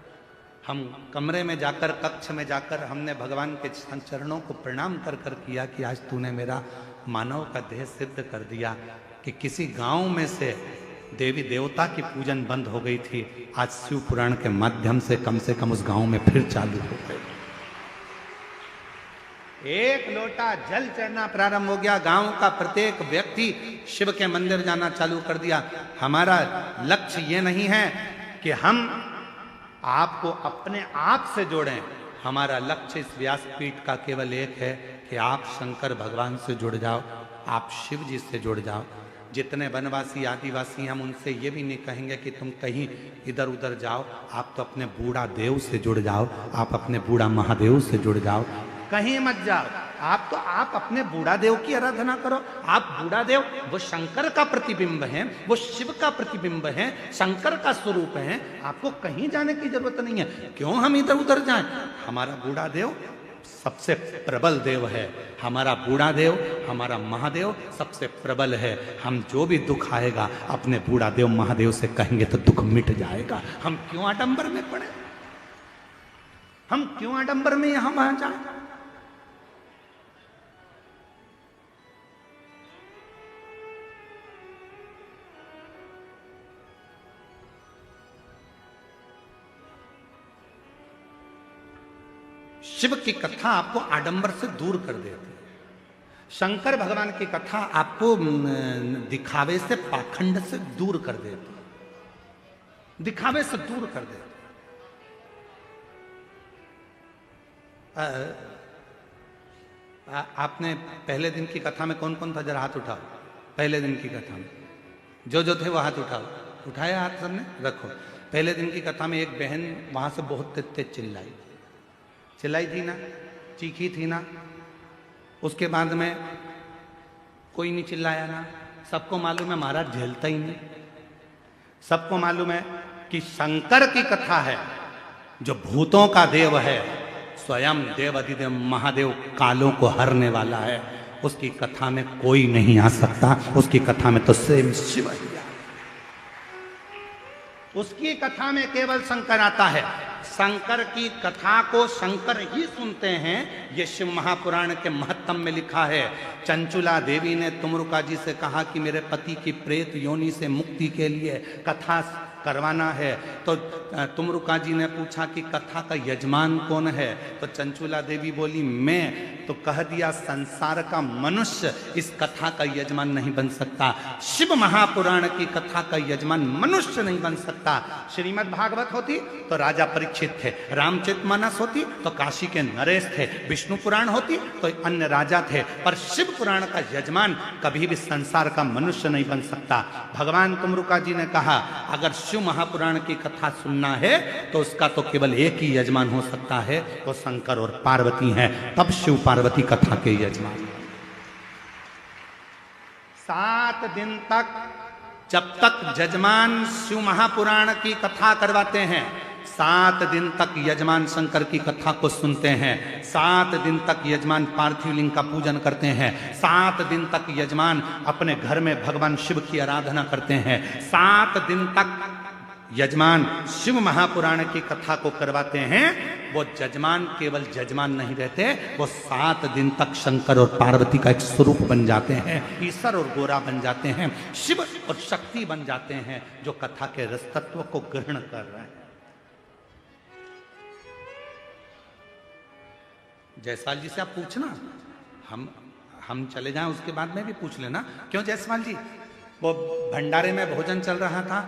हम कमरे में जाकर, कक्ष में जाकर हमने भगवान के चरणों को प्रणाम कर कर किया कि आज तूने मेरा मानव का देह सिद्ध कर दिया कि किसी गांव में से देवी देवता की पूजन बंद हो गई थी, आज शिव पुराण के माध्यम से कम उस गांव में फिर चालू हो गई। एक लोटा जल चढ़ना प्रारंभ हो गया। गांव का प्रत्येक व्यक्ति शिव के मंदिर जाना चालू कर दिया। हमारा लक्ष्य ये नहीं है कि हम आपको अपने आप से जोड़ें। हमारा लक्ष्य इस व्यासपीठ का केवल एक है कि आप शंकर भगवान से जुड़ जाओ, आप शिव जी से जुड़ जाओ। जितने वनवासी आदिवासी हम उनसे ये भी नहीं कहेंगे कि तुम कहीं इधर उधर जाओ। आप तो अपने बूढ़ा देव से जुड़ जाओ, आप अपने बूढ़ा महादेव से जुड़ जाओ, कहीं मत जाओ। आप अपने बूढ़ा देव की आराधना करो। आप बूढ़ा देव वो शंकर का प्रतिबिंब है, वो शिव का प्रतिबिंब है, शंकर का स्वरूप है। आपको कहीं जाने की जरूरत नहीं है। क्यों हम इधर उधर जाएं? हमारा बूढ़ा देव सबसे प्रबल देव है। हमारा बूढ़ा देव, हमारा महादेव सबसे प्रबल है। हम जो भी दुख आएगा अपने बूढ़ा देव महादेव से कहेंगे तो दुख मिट जाएगा। हम क्यों आडंबर में पड़े? हम क्यों आडंबर में यहां वहां जाए? शिव की कथा आपको आडंबर से दूर कर देती है। शंकर भगवान की कथा आपको दिखावे से, पाखंड से दूर कर देती है। दिखावे से दूर कर देती है। आपने पहले दिन की कथा में कौन कौन था? जरा हाथ उठाओ। पहले दिन की कथा में जो थे वो हाथ उठाओ। उठाया हाथ सबने? रखो। पहले दिन की कथा में एक बहन वहां से बहुत तेज चिल्लाई थी ना, चीखी थी ना। उसके बाद में कोई नहीं चिल्लाया ना। सबको मालूम है महाराज झेलता ही नहीं। सबको मालूम है कि शंकर की कथा है जो भूतों का देव है, स्वयं देव अधिदेव महादेव कालों को हरने वाला है। उसकी कथा में कोई नहीं आ सकता। उसकी कथा में तो स्वयं शिव ही है। उसकी कथा में केवल शंकर आता है। शंकर की कथा को शंकर ही सुनते हैं। ये शिव महापुराण के महत्तम में लिखा है। चंचुला देवी ने तुमरुका जी से कहा कि मेरे पति की प्रेत योनि से मुक्ति के लिए कथा करवाना है। तो तुमरुका जी ने पूछा कि कथा का यजमान कौन है? तो चंचुला देवी बोली मैं। तो कह दिया संसार का मनुष्य इस कथा का यजमान नहीं बन सकता। शिव महापुराण की कथा का यजमान मनुष्य नहीं बन सकता। श्रीमद् भागवत होती तो राजा परीक्षित थे, रामचरितमानस होती तो काशी के नरेश थे, विष्णु पुराण होती तो अन्य राजा थे, पर शिव पुराण का यजमान कभी भी संसार का मनुष्य नहीं बन सकता। भगवान तुमरुका जी ने कहा अगर शिव महापुराण की कथा सुनना है तो उसका तो केवल एक ही यजमान हो सकता है, वो शंकर और पार्वती हैं। तब शिव पार्वती कथा के यजमान। 7 दिन तक जब तक यजमान शिव महापुराण की कथा करवाते हैं, 7 दिन तक यजमान शंकर की कथा को सुनते हैं। 7 दिन तक यजमान पार्थिव लिंग का पूजन करते हैं। 7 दिन तक यजमान अपने घर में भगवान शिव की आराधना करते हैं। 7 दिन तक यजमान शिव महापुराण की कथा को करवाते हैं। वो यजमान केवल यजमान नहीं रहते, वो 7 दिन तक शंकर और पार्वती का एक स्वरूप बन जाते हैं, ईश्वर और गोरा बन जाते हैं, शिव और शक्ति बन जाते हैं, जो कथा के रसतत्व को ग्रहण कर रहे हैं। जयसवाल जी से आप पूछना, हम चले जाएं उसके बाद में भी पूछ लेना। क्यों जयसवाल जी? वो भंडारे में भोजन चल रहा था,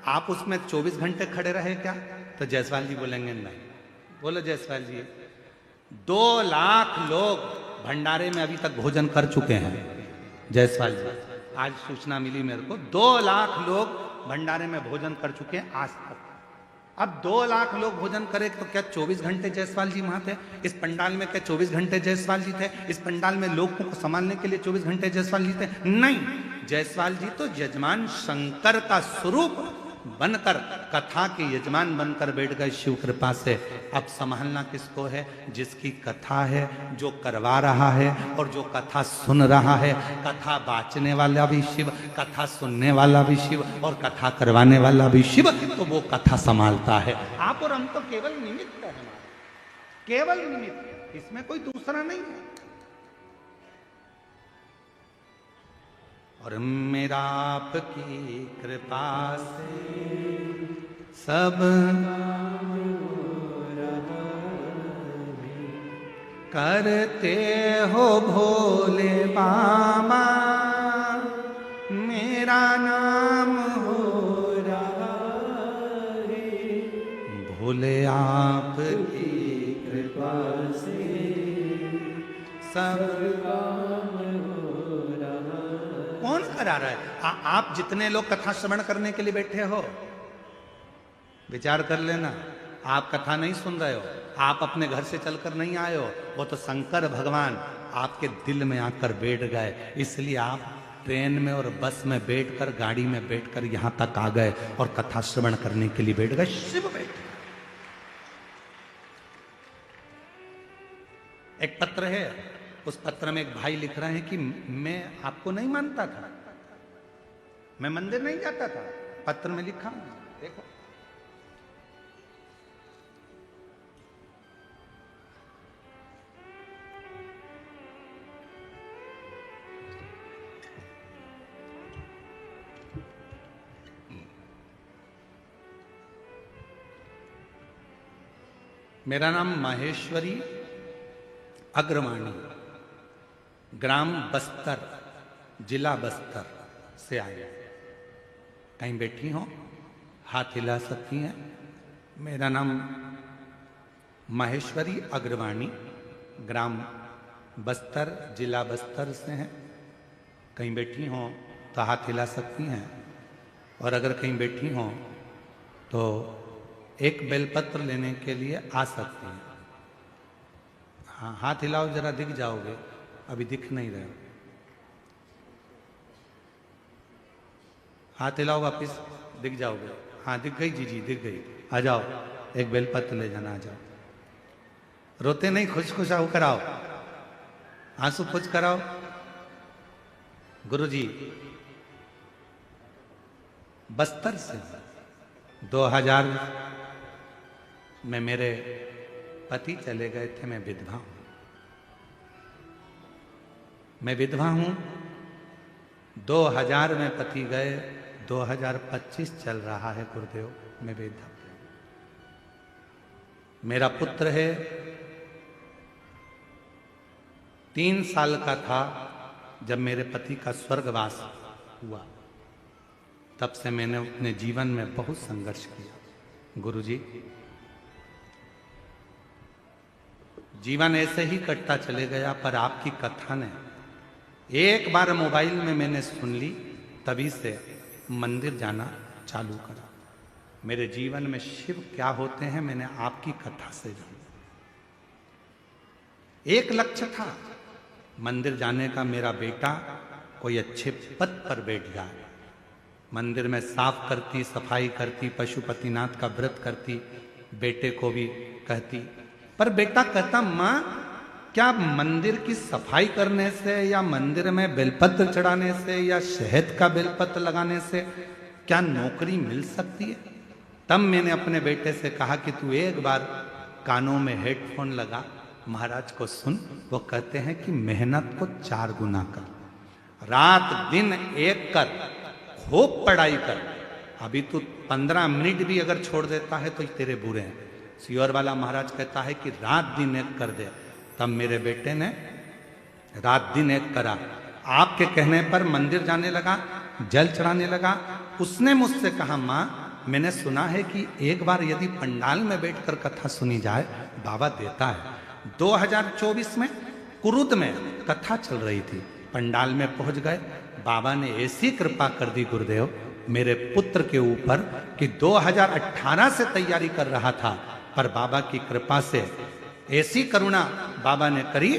आप उसमें 24 घंटे खड़े रहे क्या? तो जायसवाल जी बोलेंगे नहीं। बोलो जायसवाल जी, 2 लाख लोग भंडारे में अभी तक भोजन कर चुके हैं। जायसवाल जी, आज सूचना मिली मेरे को, 2 लाख लोग भंडारे में भोजन कर चुके हैं आज तक। अब 2 लाख लोग भोजन करे तो क्या 24 घंटे जायसवाल जी वहां थे? इस पंडाल में क्या 24 घंटे जायसवाल जी थे? इस पंडाल में लोगों को संभालने के लिए 24 घंटे जायसवाल जी थे? नहीं, जायसवाल जी तो यजमान शंकर का स्वरूप बनकर, कथा के यजमान बनकर बैठ गए शिव कृपा से। अब संभालना किसको है? जिसकी कथा है, जो करवा रहा है और जो कथा सुन रहा है। कथा बाँचने वाला भी शिव, कथा सुनने वाला भी शिव और कथा करवाने वाला भी शिव, तो वो कथा संभालता है। आप और हम तो केवल निमित्त है, हमारे केवल निमित्त, इसमें कोई दूसरा नहीं है। और मेरा आपकी कृपा से सब करते हो भोले बाबा, मेरा नाम हो रहा है भोले आपकी कृपा से सब कौन करा रहा है? आप जितने लोग कथा श्रवण करने के लिए बैठे हो, विचार कर लेना, आप कथा नहीं सुन रहे हो, आप अपने घर से चलकर नहीं आए हो, वो तो शंकर भगवान आपके दिल में आकर बैठ गए। इसलिए आप ट्रेन में और बस में बैठकर, गाड़ी में बैठकर यहां तक आ गए और कथा श्रवण करने के लिए बैठ गए। शिव बैठ गए। एक पत्र है, उस पत्र में एक भाई लिख रहे हैं कि मैं आपको नहीं मानता था, मैं मंदिर नहीं जाता था। पत्र में लिखा, देखो, मेरा नाम माहेश्वरी अग्रवाणी, ग्राम बस्तर, जिला बस्तर से आया। कहीं बैठी हो, हाथ हिला सकती हैं। मेरा नाम माहेश्वरी अग्रवाणी, ग्राम बस्तर, जिला बस्तर से है। कहीं बैठी हो तो हाथ हिला सकती हैं, और अगर कहीं बैठी हो तो एक बेलपत्र लेने के लिए आ सकती हैं। हाँ, हाथ हिलाओ, जरा दिख जाओगे, अभी दिख नहीं रहे। हाथ हिलाओ, वापिस दिख जाओगे। हाँ, दिख गई जी, दिख गई। आ जाओ, एक बेलपत्र ले जाना, आ जाओ। रोते नहीं, खुश खुश आओ, कराओ, आंसू पूछ कराओ। गुरुजी बस्तर से 2000 में मेरे पति चले गए थे। मैं विधवा हूं, मैं विधवा हूं। 2000 में पति गए, 2025 चल रहा है गुरुदेव, मैं विधवा। मेरा पुत्र है, 3 साल का था जब मेरे पति का स्वर्गवास हुआ। तब से मैंने अपने जीवन में बहुत संघर्ष किया। गुरुजी, जीवन ऐसे ही कटता चले गया, पर आपकी कथा ने एक बार मोबाइल में मैंने सुन ली, तभी से मंदिर जाना चालू करा। मेरे जीवन में शिव क्या होते हैं मैंने आपकी कथा से जाना। एक लक्ष्य था मंदिर जाने का, मेरा बेटा कोई अच्छे पद पर बैठ जाए। मंदिर में साफ करती, सफाई करती, पशुपतिनाथ का व्रत करती, बेटे को भी कहती। पर बेटा कहता, माँ क्या मंदिर की सफाई करने से या मंदिर में बेलपत्र चढ़ाने से या शहद का बेलपत्र लगाने से क्या नौकरी मिल सकती है? तब मैंने अपने बेटे से कहा कि तू एक बार कानों में हेडफोन लगा, महाराज को सुन। वो कहते हैं कि मेहनत को 4 गुना कर, रात दिन एक कर, खूब पढ़ाई कर। अभी तू 15 मिनट भी अगर छोड़ देता है तो तेरे बुरे हैं। सियोर वाला महाराज कहता है कि रात दिन एक कर दे। तब मेरे बेटे ने रात दिन एक करा। आपके कहने पर मंदिर जाने लगा। जल चढ़ाने लगा। उसने मुझसे कहा, माँ मैंने सुना है कि एक बार यदि पंडाल में बैठकर कथा सुनी जाए बाबा देता है। 2024 में कुरुद में कथा चल रही थी, पंडाल में पहुंच गए। बाबा ने ऐसी कृपा कर दी गुरुदेव मेरे पुत्र के ऊपर कि 2018 से तैयारी कर रहा था, पर बाबा की कृपा से ऐसी करुणा बाबा ने करी।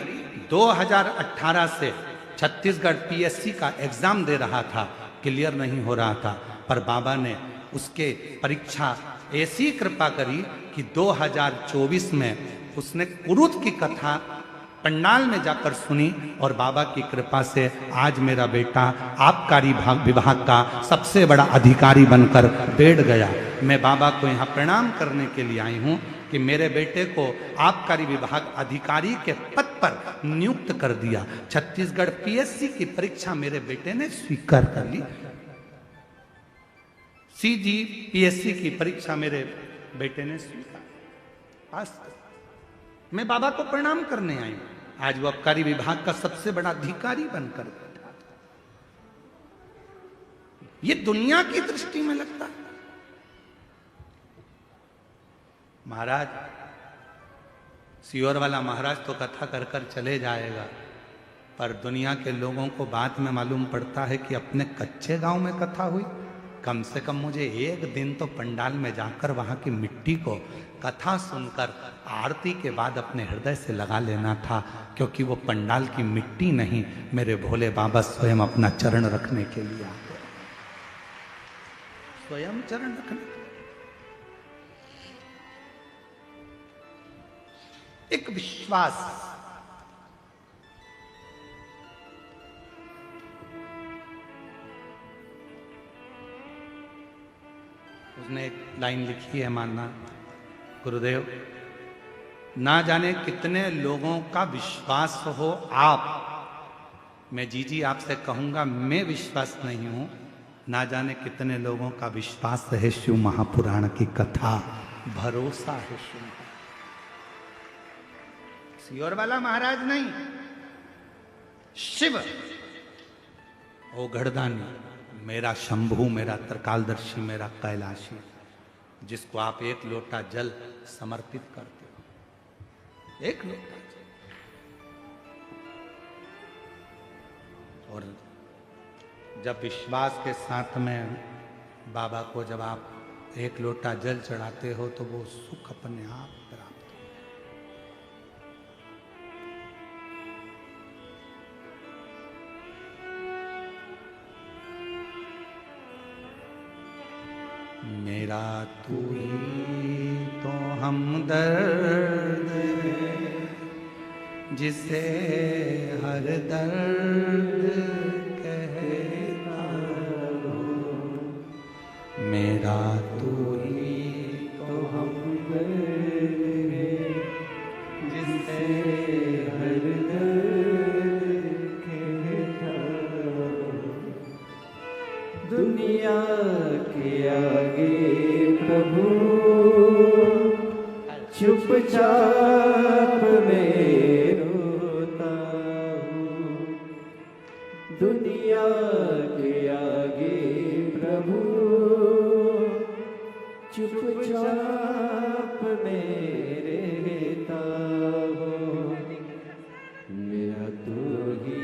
2018 से छत्तीसगढ़ पीएससी का एग्जाम दे रहा था, क्लियर नहीं हो रहा था, पर बाबा ने उसके परीक्षा ऐसी कृपा करी कि 2024 में उसने कुरुद की कथा पंडाल में जाकर सुनी और बाबा की कृपा से आज मेरा बेटा आबकारी विभाग का सबसे बड़ा अधिकारी बनकर बैठ गया। मैं बाबा को यहाँ प्रणाम करने के लिए आई हूँ कि मेरे बेटे को आबकारी विभाग अधिकारी के पद पर नियुक्त कर दिया। छत्तीसगढ़ पीएससी की परीक्षा मेरे बेटे ने स्वीकार कर ली। सीजी पीएससी की परीक्षा मेरे बेटे ने स्वीकार पास। मैं बाबा को प्रणाम करने आई हूं। आज वो आबकारी विभाग का सबसे बड़ा अधिकारी बनकर बैठा। ये दुनिया की दृष्टि में लगता है। महाराज सियोर वाला महाराज तो कथा कर कर चले जाएगा, पर दुनिया के लोगों को बाद में मालूम पड़ता है कि अपने कच्चे गांव में कथा हुई। कम से कम मुझे एक दिन तो पंडाल में जाकर वहां की मिट्टी को कथा सुनकर आरती के बाद अपने हृदय से लगा लेना था, क्योंकि वो पंडाल की मिट्टी नहीं, मेरे भोले बाबा स्वयं अपना चरण रखने के लिए आते, स्वयं चरण रखने। एक विश्वास, उसने एक लाइन लिखी है, मानना गुरुदेव, ना जाने कितने लोगों का विश्वास हो आप, मैं जी आपसे कहूंगा मैं विश्वास नहीं हूं, ना जाने कितने लोगों का विश्वास है शिव महापुराण की कथा, भरोसा है शिव। सियोर वाला महाराज नहीं, शिव ओ गढ़दानी, मेरा शंभू, मेरा त्रिकालदर्शी, मेरा कैलाशी, जिसको आप एक लोटा जल समर्पित करते हो, एक लोटा जल। और जब विश्वास के साथ में बाबा को जब आप एक लोटा जल चढ़ाते हो तो वो सुख अपने आप प्राप्त हो। मेरा तू ही तो हमदर्द है, जिसे हर दर्द कहता हो। मेरा तू ही तो हमदर्द है, जिसे हर दर्द कहता हो। दुनिया के आगे प्रभु चुपचाप में रोता हूँ। दुनिया के आगे प्रभु चुपचाप में रहता हूँ। मेरा तो ही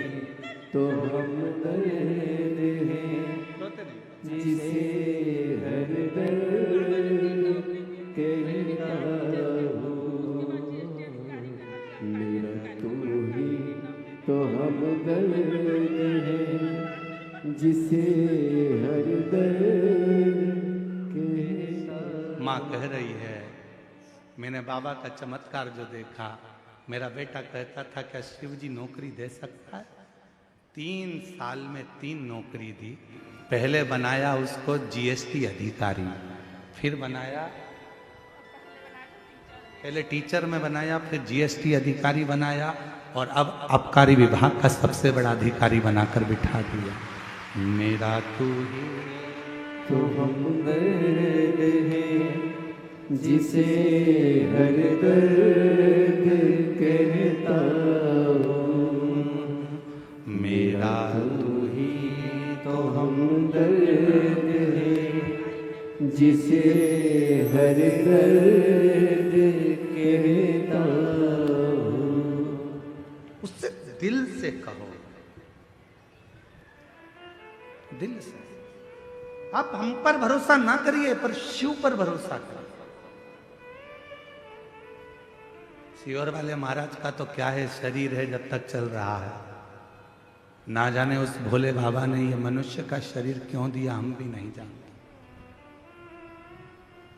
तो हमदर्द है, जिसे हर दर्द कहता हूँ। मेरा तू ही तो हमदर्द है, जिसे हर दर्द कहता। माँ कह रही है, मैंने बाबा का चमत्कार जो देखा, मेरा बेटा कहता था क्या शिव जी नौकरी दे सकता है? 3 साल में 3 नौकरी दी। पहले बनाया उसको जीएसटी अधिकारी, फिर बनाया, पहले टीचर में बनाया, फिर जीएसटी अधिकारी बनाया, और अब आबकारी विभाग का सबसे बड़ा अधिकारी बनाकर बिठा दिया। मेरा तू ही तो हमदर्द है, जिसे हर दर्द कहता हूँ। मेरा तू ही तो हमदर्द जिसे हर दर्द कहता हूँ। उससे दिल से कहो, दिल से। आप हम पर भरोसा ना करिए, पर शिव पर भरोसा करिए। सीहोर वाले महाराज का तो क्या है, शरीर है जब तक चल रहा है। ना जाने उस भोले बाबा ने ये मनुष्य का शरीर क्यों दिया, हम भी नहीं जानते।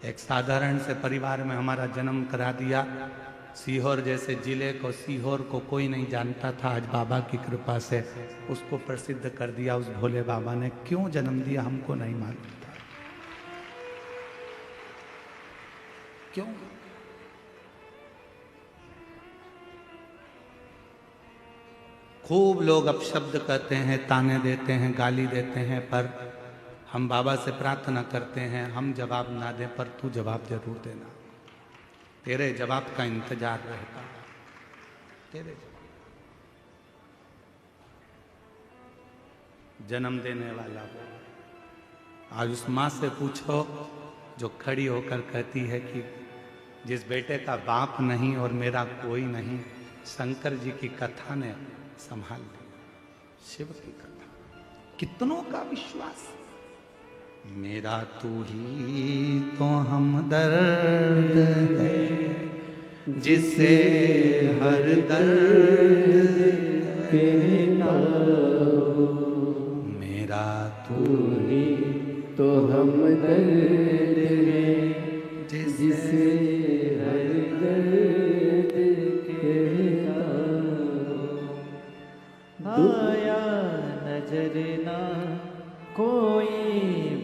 एक साधारण से परिवार में हमारा जन्म करा दिया। सीहोर जैसे जिले को, सीहोर को कोई नहीं जानता था, आज बाबा की कृपा से उसको प्रसिद्ध कर दिया। उस भोले बाबा ने क्यों जन्म दिया हमको नहीं मालूम था। क्यों? खूब लोग अपशब्द कहते हैं, ताने देते हैं, गाली देते हैं, पर हम बाबा से प्रार्थना करते हैं, हम जवाब ना दें पर तू जवाब जरूर देना। तेरे जवाब का इंतजार रहता है, तेरे जन्म देने वाला हो। आज उस माँ से पूछो जो खड़ी होकर कहती है कि जिस बेटे का बाप नहीं और मेरा कोई नहीं, शंकर जी की कथा ने संभाल लिया। शिव की कथा, कितनों का विश्वास। मेरा तू ही तो हमदर्द है, जिसे हर दर्द कहता हूँ। मेरा तू ही तो हमदर्द है, जिसे हर दर्द कहता हूँ। आया नजर ना कोई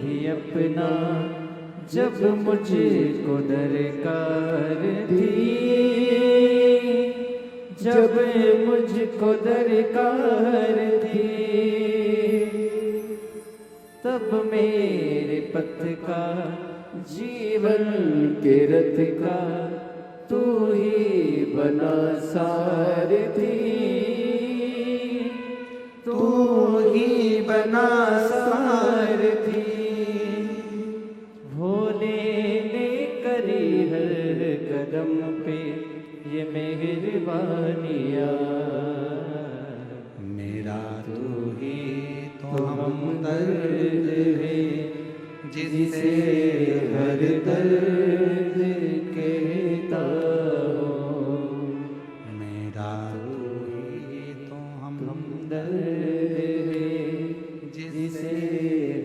भी अपना, जब मुझको दरकार थी, जब मुझको दरकार थी, तब मेरे पथ का जीवन के रथ का तू ही बना सारथी, तू ही बना सारथी। भोले ने करी हर कदम पे ये मेहरबानियाँ। मेरा तू ही तो हमदर्द है, जिसे हर दर्द कहता हूँ। मेरा तू ही तो हमदर्द है, जिसे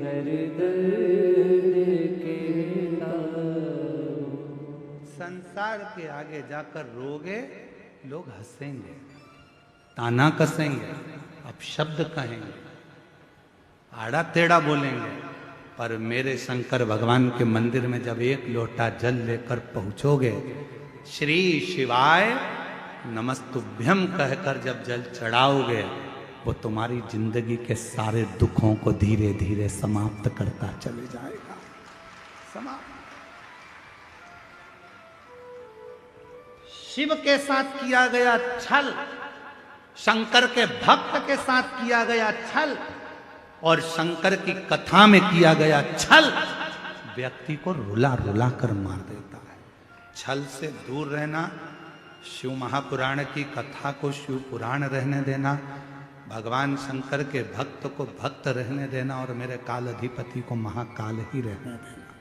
हर दर्द कहता हूँ। संसार के आगे जाकर रोगे, लोग हंसेंगे, ताना कसेंगे, अपशब्द कहेंगे, आड़ा टेढ़ा बोलेंगे, पर मेरे शंकर भगवान के मंदिर में जब एक लोटा जल लेकर पहुंचोगे, श्री शिवाय नमस्तुभ्यम कहकर जब जल चढ़ाओगे, वो तुम्हारी जिंदगी के सारे दुखों को धीरे धीरे समाप्त करता चले जाएगा। समाप्त। शिव के साथ किया गया छल, शंकर के भक्त के साथ किया गया छल, और शंकर की कथा में किया गया छल व्यक्ति को रुला रुला कर मार देता है। छल से दूर रहना, शिव महापुराण की कथा को शिव पुराण रहने देना, भगवान शंकर के भक्त को भक्त रहने देना, और मेरे काल अधिपति को महाकाल ही रहने देना।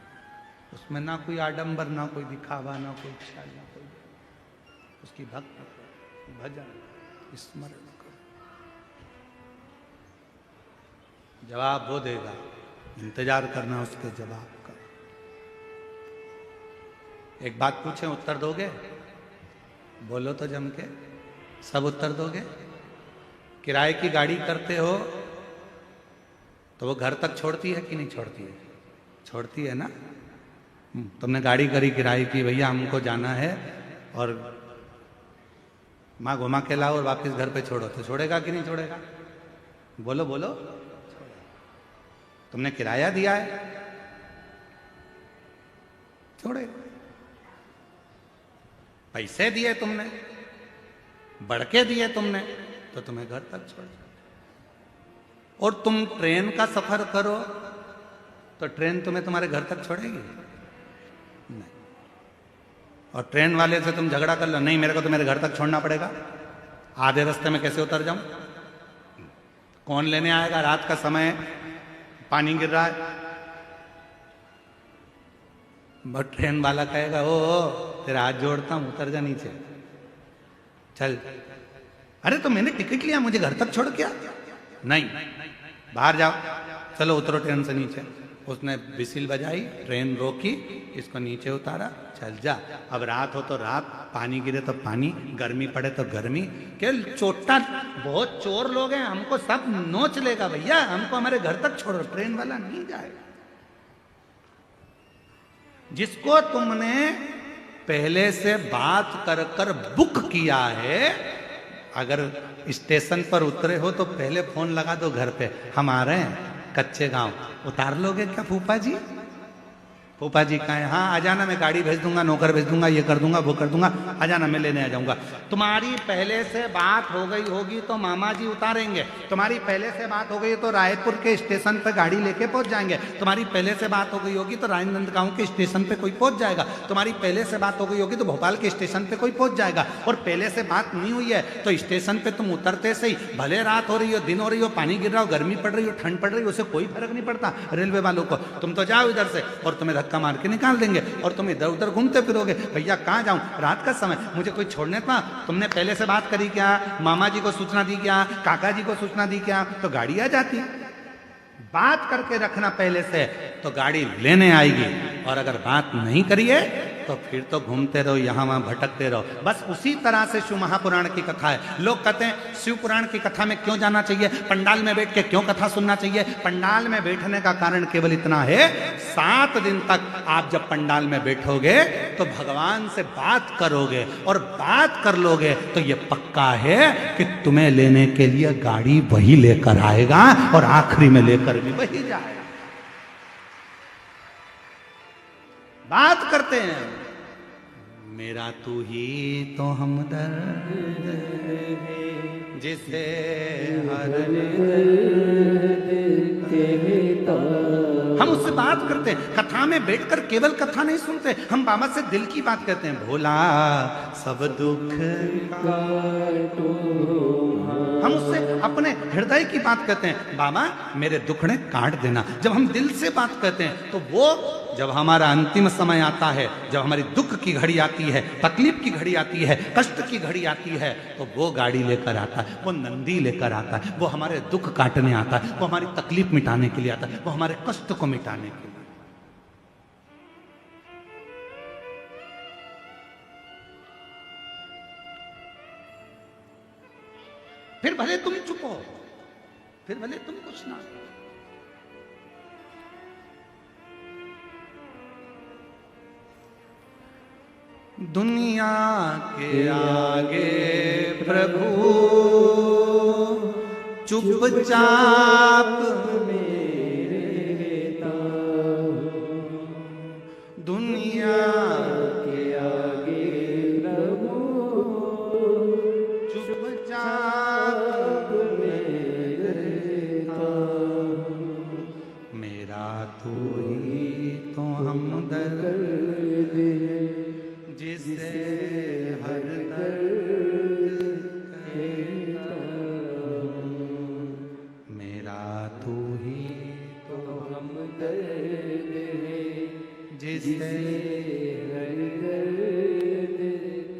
उसमें ना कोई आडंबर, ना कोई दिखावा, ना कोई छल, ना कोई। उसकी भक्त भजन स्मरण करो। जवाब वो देगा, इंतजार करना उसके जवाब का। एक बात पूछें, उत्तर दोगे? बोलो तो जम के, सब उत्तर दोगे? किराए की गाड़ी करते हो तो वो घर तक छोड़ती है कि नहीं छोड़ती है? छोड़ती है ना। तुमने गाड़ी करी किराए की, भैया हमको जाना है और माँ घुमा के लाओ और वापस घर पे छोड़ो, तो छोड़ेगा कि नहीं छोड़ेगा? बोलो बोलो। तुमने किराया दिया है, छोड़ेगा। पैसे दिए तुमने, बढ़के दिए तुमने, तो तुम्हें घर तक छोड़। और तुम ट्रेन का सफर करो तो ट्रेन तुम्हें तुम्हारे घर तक छोड़ेगी नहीं। और ट्रेन वाले से तुम झगड़ा कर लो, नहीं मेरे को तो मेरे घर तक छोड़ना पड़ेगा, आधे रास्ते में कैसे उतर जाऊं, कौन लेने आएगा, रात का समय पानी गिर रहा है। बट ट्रेन वाला कहेगा ओ तेरा हाथ जोड़ता हूं, उतर जा नीचे, चल। अरे तो मैंने टिकट लिया, मुझे घर तक छोड़ क्या, नहीं बाहर जाओ, चलो उतरो ट्रेन से नीचे। उसने विसिल बजाई, ट्रेन रोकी, इसको नीचे उतारा, चल जा। अब रात हो तो रात, पानी गिरे तो पानी, गर्मी पड़े तो गर्मी। क्या चोटा, बहुत चोर लोग हैं, हमको सब नोच लेगा भैया, हमको हमारे घर तक छोड़ो, ट्रेन वाला नहीं जाएगा। जिसको तुमने पहले से बात कर कर बुक किया है, अगर स्टेशन पर उतरे हो तो पहले फोन लगा दो घर पे, हम आ रहे हैं कच्चे गांव, उतार लोगे क्या फूफा जी? फूफा जी कहें हाँ आ जाना, मैं गाड़ी भेज दूंगा, नौकर भेज दूंगा, ये कर दूंगा, वो कर दूंगा, आ जाना, मैं लेने आ जाऊंगा। तुम्हारी पहले से बात हो गई होगी तो मामा जी उतारेंगे, तुम्हारी पहले से बात हो गई तो रायपुर के स्टेशन पे गाड़ी लेके पहुंच जाएंगे, तुम्हारी पहले से बात हो गई होगी तो राजनांदगांव के स्टेशन पे कोई पहुंच जाएगा, तुम्हारी पहले से बात हो गई होगी तो भोपाल के स्टेशन पे कोई पहुंच जाएगा। और पहले से बात नहीं हुई है तो स्टेशन पे तुम उतरते से ही, भले रात हो रही हो, दिन हो रही हो, पानी गिर रहा हो, गर्मी पड़ रही हो, ठंड पड़ रही हो, उससे कोई फर्क नहीं पड़ता रेलवे वालों को। तुम तो जाओ इधर से और तुम्हें धक्का मार के निकाल देंगे और तुम इधर उधर घूमते फिरोगे, भैया कहाँ जाऊं, रात का समय, मुझे कोई छोड़ने था। तुमने पहले से बात करी क्या, मामा जी को सूचना दी क्या, काका जी को सूचना दी क्या, तो गाड़ी आ जाती। बात करके रखना पहले से तो गाड़ी लेने आएगी, और अगर बात नहीं करिए तो फिर तो घूमते रहो, यहां वहां भटकते रहो। बस उसी तरह से शिव महापुराण की कथा है। लोग कहते हैं शिव पुराण की कथा में क्यों जाना चाहिए, पंडाल में बैठ के क्यों कथा सुनना चाहिए। पंडाल में बैठने का कारण केवल इतना है, 7 दिन तक आप जब पंडाल में बैठोगे तो भगवान से बात करोगे, और बात कर लोगे तो ये पक्का है कि तुम्हें लेने के लिए गाड़ी वही लेकर आएगा और आखिरी में लेकर भी वही जाएगा। बात करते हैं, मेरा तू ही तो हमदर्द है जिसे हर हम उससे बात करते हैं। कथा में बैठकर केवल कथा नहीं सुनते, हम बाबा से दिल की बात कहते हैं। भोला सब दुख काटो, हम उससे अपने हृदय की बात कहते हैं, बाबा मेरे दुखड़े काट देना। जब हम दिल से बात कहते हैं तो वो, जब हमारा अंतिम समय आता है, जब हमारी दुख की घड़ी आती है, तकलीफ की घड़ी आती है, कष्ट की घड़ी आती है, तो वो गाड़ी लेकर आता है, वो नंदी लेकर आता है, वो हमारे दुख काटने आता है, वो हमारी तकलीफ मिटाने के लिए आता है, वो हमारे कष्ट को मिटाने के लिए। फिर भले तुम चुप हो, फिर भले तुम कुछ ना। दुनिया के आगे प्रभु चुपचाप मेरे दुनिया के आगे प्रभु चुपचाप मेरा तू ही तो हमदर्द जिसे हर दर्द कहता हूं, मेरा तू ही तो हमदर्द है जिसे हर दर्द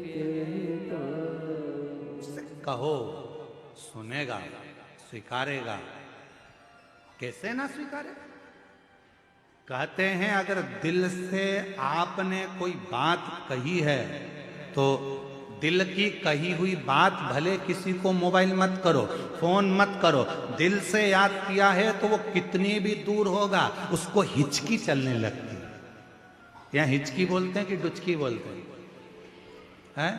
कहता हूं। कहो, सुनेगा, स्वीकारेगा। कैसे ना स्वीकारेगा? कहते हैं अगर दिल से आपने कोई बात कही है तो दिल की कही हुई बात भले किसी को मोबाइल मत करो, फोन मत करो, दिल से याद किया है तो वो कितनी भी दूर होगा उसको हिचकी चलने लगती है। यहाँ हिचकी बोलते हैं कि डुचकी बोलते हैं?